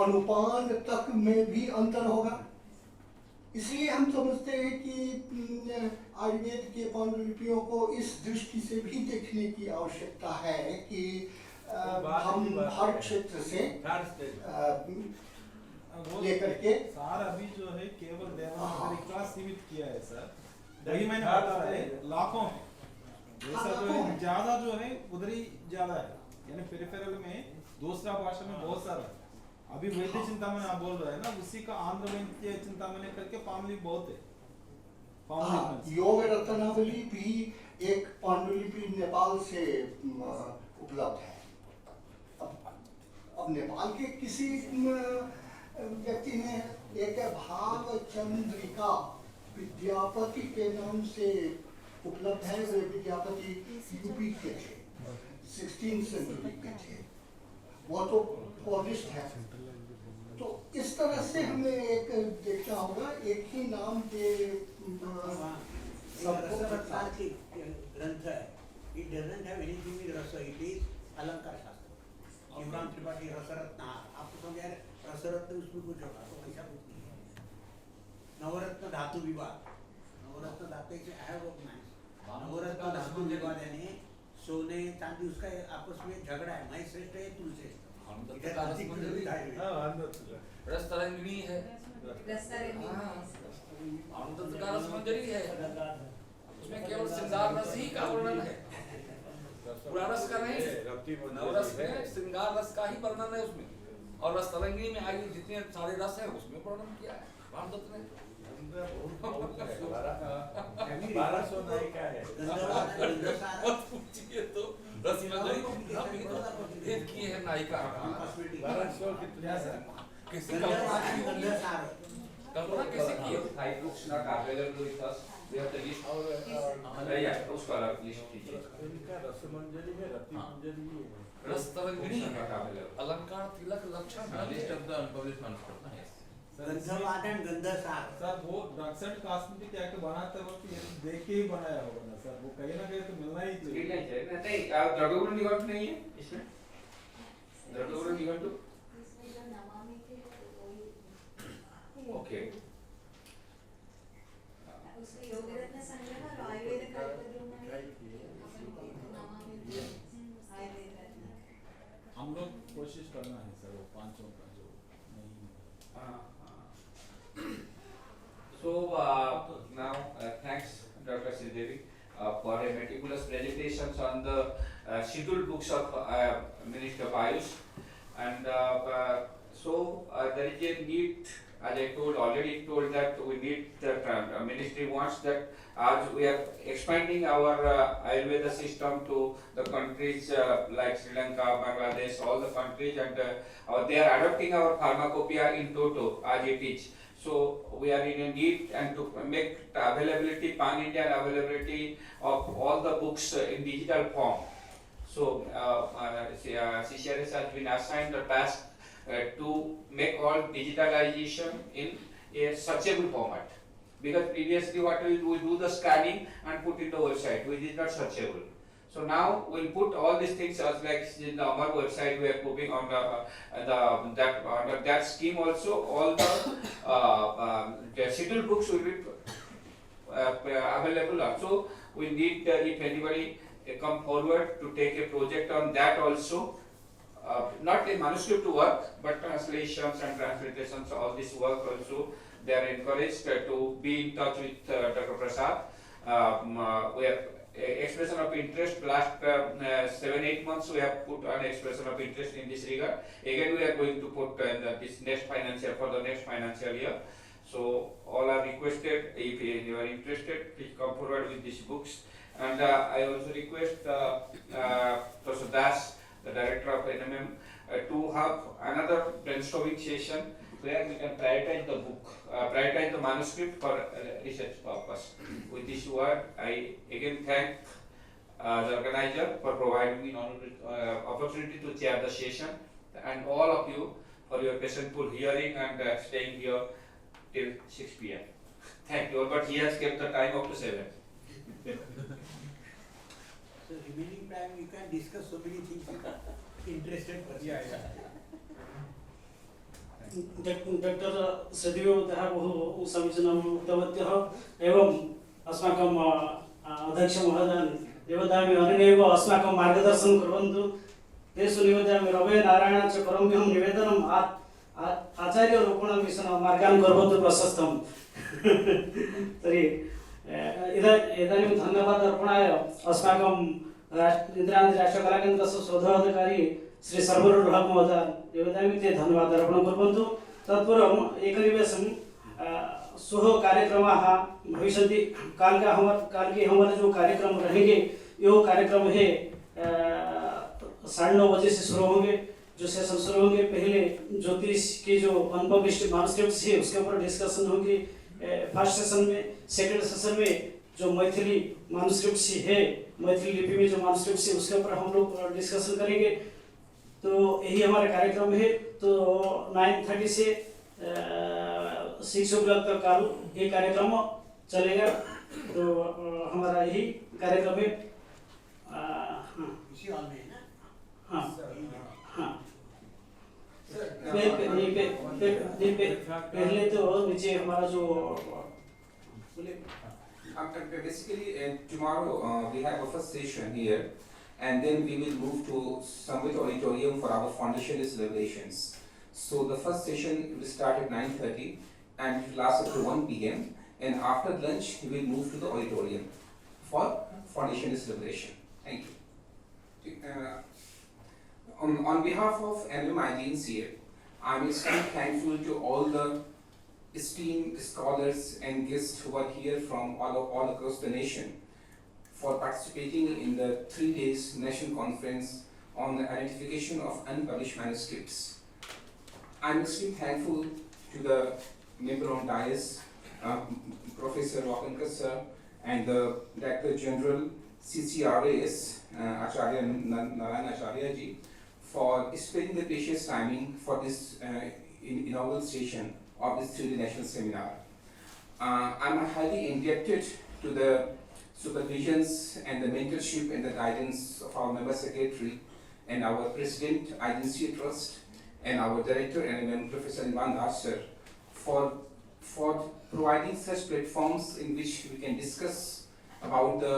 अनुपान तक में भी अंतर होगा। इसलिए हम समझते हैं कि आयुर्वेद के पांडुलिपियों को इस दृष्टि से भी देखने की आवश्यकता है कि हम हर क्षेत्र से लेकर के सार अभी जो है केवल देवनागरी का सीमित किया है सर, वही मैंने बता रहा है लाखों में जैसा जो है ज्यादा जो है उधर ही ज्यादा है, यानी पेरिफेरल में दूसरा भाषा में बहुत सारा है। अभी वैद्य चिंतामणि आप बोल रहे हैं ना, उसी का आंध्र वैद्य चिंतामणि करके पांडुलिपि बहुत है। योग रत्नावली भी एक पांडुलिपि नेपाल से उपलब्ध है। अब नेपाल के किसी व्यक्ति ने एक भाव चंद्रिका विद्यापति के नाम से उपलब्ध है। वे विद्यापति यूपी के थे, 16th सेंचुरी के थे, वो तो पॉलिस्ट है। तो इस तरह से हमें एक देखना होगा, एक ही नाम के रसरत्नार की ग्रंथ है। It doesn't have anything with rasa, it is अलंकार शास्त्र। शिवराम त्रिपाठी रसरत्नार, आपको समझ आ रहा है? रसरत्न उसमें कुछ होगा तो ऐसा कुछ नहीं है। नवरत्न धातु विवाद, नवरत्न धातु से नवरत्न धातु विवाद यानी सोने चांदी उसका आपस में झगड़ा है, मैं श्रेष्ठ है तू श्रेष्ठ। रसतरंगिणी है, आनंद का रसमंजरी है, उसमें केवल श्रृंगार रस ही का वर्णन है, पूरा रस का नहीं। नवरस में श्रृंगार रस का ही वर्णन है उसमें, और रसतरंगिणी में आगे जितने सारे रस है उसमें वर्णन किया है रामदत्त ने। 1200 नायिका है। पूछिए तो रसमंजरी भेद किए है नायिका। 1200 कितने है? किसी कल्पना कैसे की? I books not available with us. We have the list. Yeah, उसका लिस्ट कीजिए। इनका रसमंजरी है, रतिमंजरी है। रसतरंगिणी अलंकार तिलक लक्षण list of the unpublished manuscript. गंधवादन गंधसार सर वो ड्रग्स एंड कॉस्मेटिक एक्ट बनाते वक्त ये देख के ही बनाया होगा ना सर, वो कहीं ना कहीं तो मिलना ही चाहिए। नहीं, द्रव्यगुण निवारण नहीं है इसमें। द्रव्यगुण निवारण ओके। उसमें योग रत्न संग्रह और आयुर्वेद कल्पद्रुमणि आयुर्वेद रत्न हम लोग कोशिश करना है सर वो पांचों का जो नहीं So now thanks Dr. Sridevi for a meticulous presentations on the scheduled books of Minister of Ayush. And so there is a need, as I already told that we need that ministry wants that as we are expanding our Ayurveda system to the countries like Sri Lanka, Bangladesh, all the countries, and they are adopting our pharmacopoeia in toto as it is. So we are in a need and to make the availability, pan-Indian availability of all the books in digital form. So CCRS has been assigned the task to make all digitalization in a searchable format. Because previously what we do the scanning and put in the website, which is not searchable. So now we'll put all these things as like in the our website we are putting on that scheme also. All the scheduled books will be available. Also, we need if anybody come forward to take a project on that also. Not a manuscript work, but translations and transliterations, all this work also. They are encouraged to be in touch with Dr. Prasad. We have expression of interest. Last 7-8 months we have put an expression of interest in this regard. Again we are going to put this next financial for the next financial year. So all are requested. If you are interested, please come forward with these books. And I also request Professor Das, the director of NMM, to have another brainstorming session where we can prioritize the book, prioritize the manuscript for research purpose. With this word, I again thank the organizer for providing me opportunity to chair the session, and all of you for your patientful hearing and staying here till 6 p.m. Thank you all, but he has kept the time up to 7. So remaining time you can discuss so many things with interested persons. Yeah. Doctor सदैवतः बहु समीचीनम् उक्तवत्यः एवम् अस्माकम् अध्यक्ष महोदयान् निवेदयामि अनेनैव अस्माकं मार्गदर्शनं कुर्वन्तु तेषु निवेदयामि रवे नारायण च परमं निवेदनम् आचार्यरूपेण मिशन मार्गान् कुर्वन्तु प्रशस्तम् तर्हि इदानीं धन्यवाद अर्पणाय अस्माकं इन्द्राणि राष्ट्रकलाकेन्द्रस्य शोधाधिकारी श्री सर्वरूढ महोदय निवेदयामि ते धन्यवाद अर्पणं कुर्वन्तु। तत्पूर्वम् एकनिमेषं श्वः कार्यक्रमाः भविष्यन्ति। काल के हमारे जो कार्यक्रम रहेंगे यो कार्यक्रम है 9:30 बजे से शुरू होंगे। जो सेशन शुरू होंगे पहले ज्योतिष की जो अनपब्लिश्ड मैन्युस्क्रिप्ट्स है उसके ऊपर डिस्कशन होगी फर्स्ट सेशन में। सेकंड सेशन में जो मैथिली मैन्युस्क्रिप्ट्स है, मैथिली लिपि में जो मैन्युस्क्रिप्ट्स है उसके ऊपर हम लोग डिस्कशन करेंगे। तो यही हमारा कार्यक्रम है। तो 9:30 से 6 o'clock तक काल ये कार्यक्रम चलेगा। तो हमारा यही कार्यक्रम है। इसी हॉल में है ना? हाँ हाँ पहले तो नीचे हमारा जो basically tomorrow we have a first session here, and then we will move to Summit Auditorium for our foundation celebrations. So the first session will start at 9:30 and it will last up to 1 p.m. and after lunch we will move to the auditorium for foundation celebration. Thank you. On behalf of IGNCA, I am extremely thankful to all the esteemed scholars and guests who are here from all across the nation for participating in the 3 days national conference on the identification of unpublished manuscripts. I am extremely thankful to the member on dais, Professor Wakanka sir, and the Director General CCRAS, Acharya Narayan Acharya ji, for sparing the precious timing for this inaugural session of this 3D national seminar. I am highly indebted to the supervisions and the mentorship and the guidance of our member secretary and our president, IGNCA Trust, and our director NMM, Professor Ivan Das sir, for providing such platforms in which we can discuss about the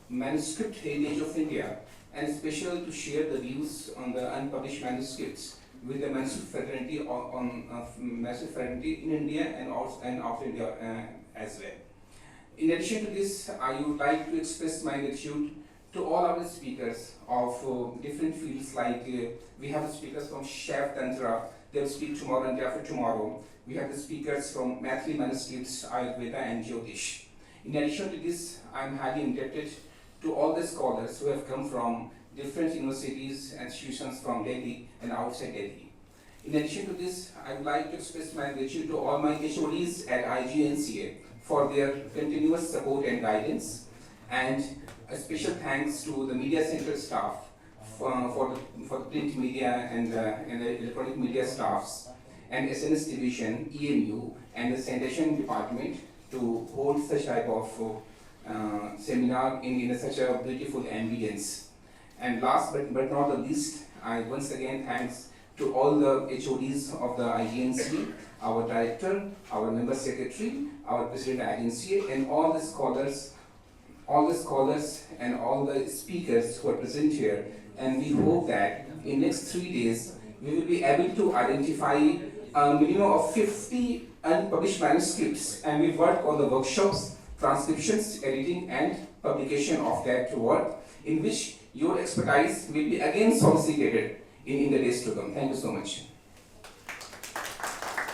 manuscript heritage of India, and especially to share the views on the unpublished manuscripts with the manuscript fraternity in India and also India as well. In addition to this, I would like to express my gratitude to all our speakers of different fields, like we have the speakers from Chef Tantra, they'll speak tomorrow and day after tomorrow. We have the speakers from Mathli Manuscripts, Ayurveda and Jyotish. In addition to this, I am highly indebted to all the scholars who have come from different universities and institutions from Delhi and outside Delhi. In addition to this, I would like to express my gratitude to all my HODs at IGNCA for their continuous support and guidance, and a special thanks to the media center staff for the print media and the electronic media staffs, and SNS division, EMU, and the sanitation department to hold such type of seminar in such a beautiful ambience. And last but not the least, I once again thanks to all the HODs of the IGNCA, our director, our member secretary, our president IGNCA, and all the scholars and all the speakers who are present here. And we hope that in next 3 days, we will be able to identify a minimum of 50 unpublished manuscripts, and we work on the workshops, transcriptions, editing and publication of that work, in which your expertise will be again solicited in the days to come. Thank you so much.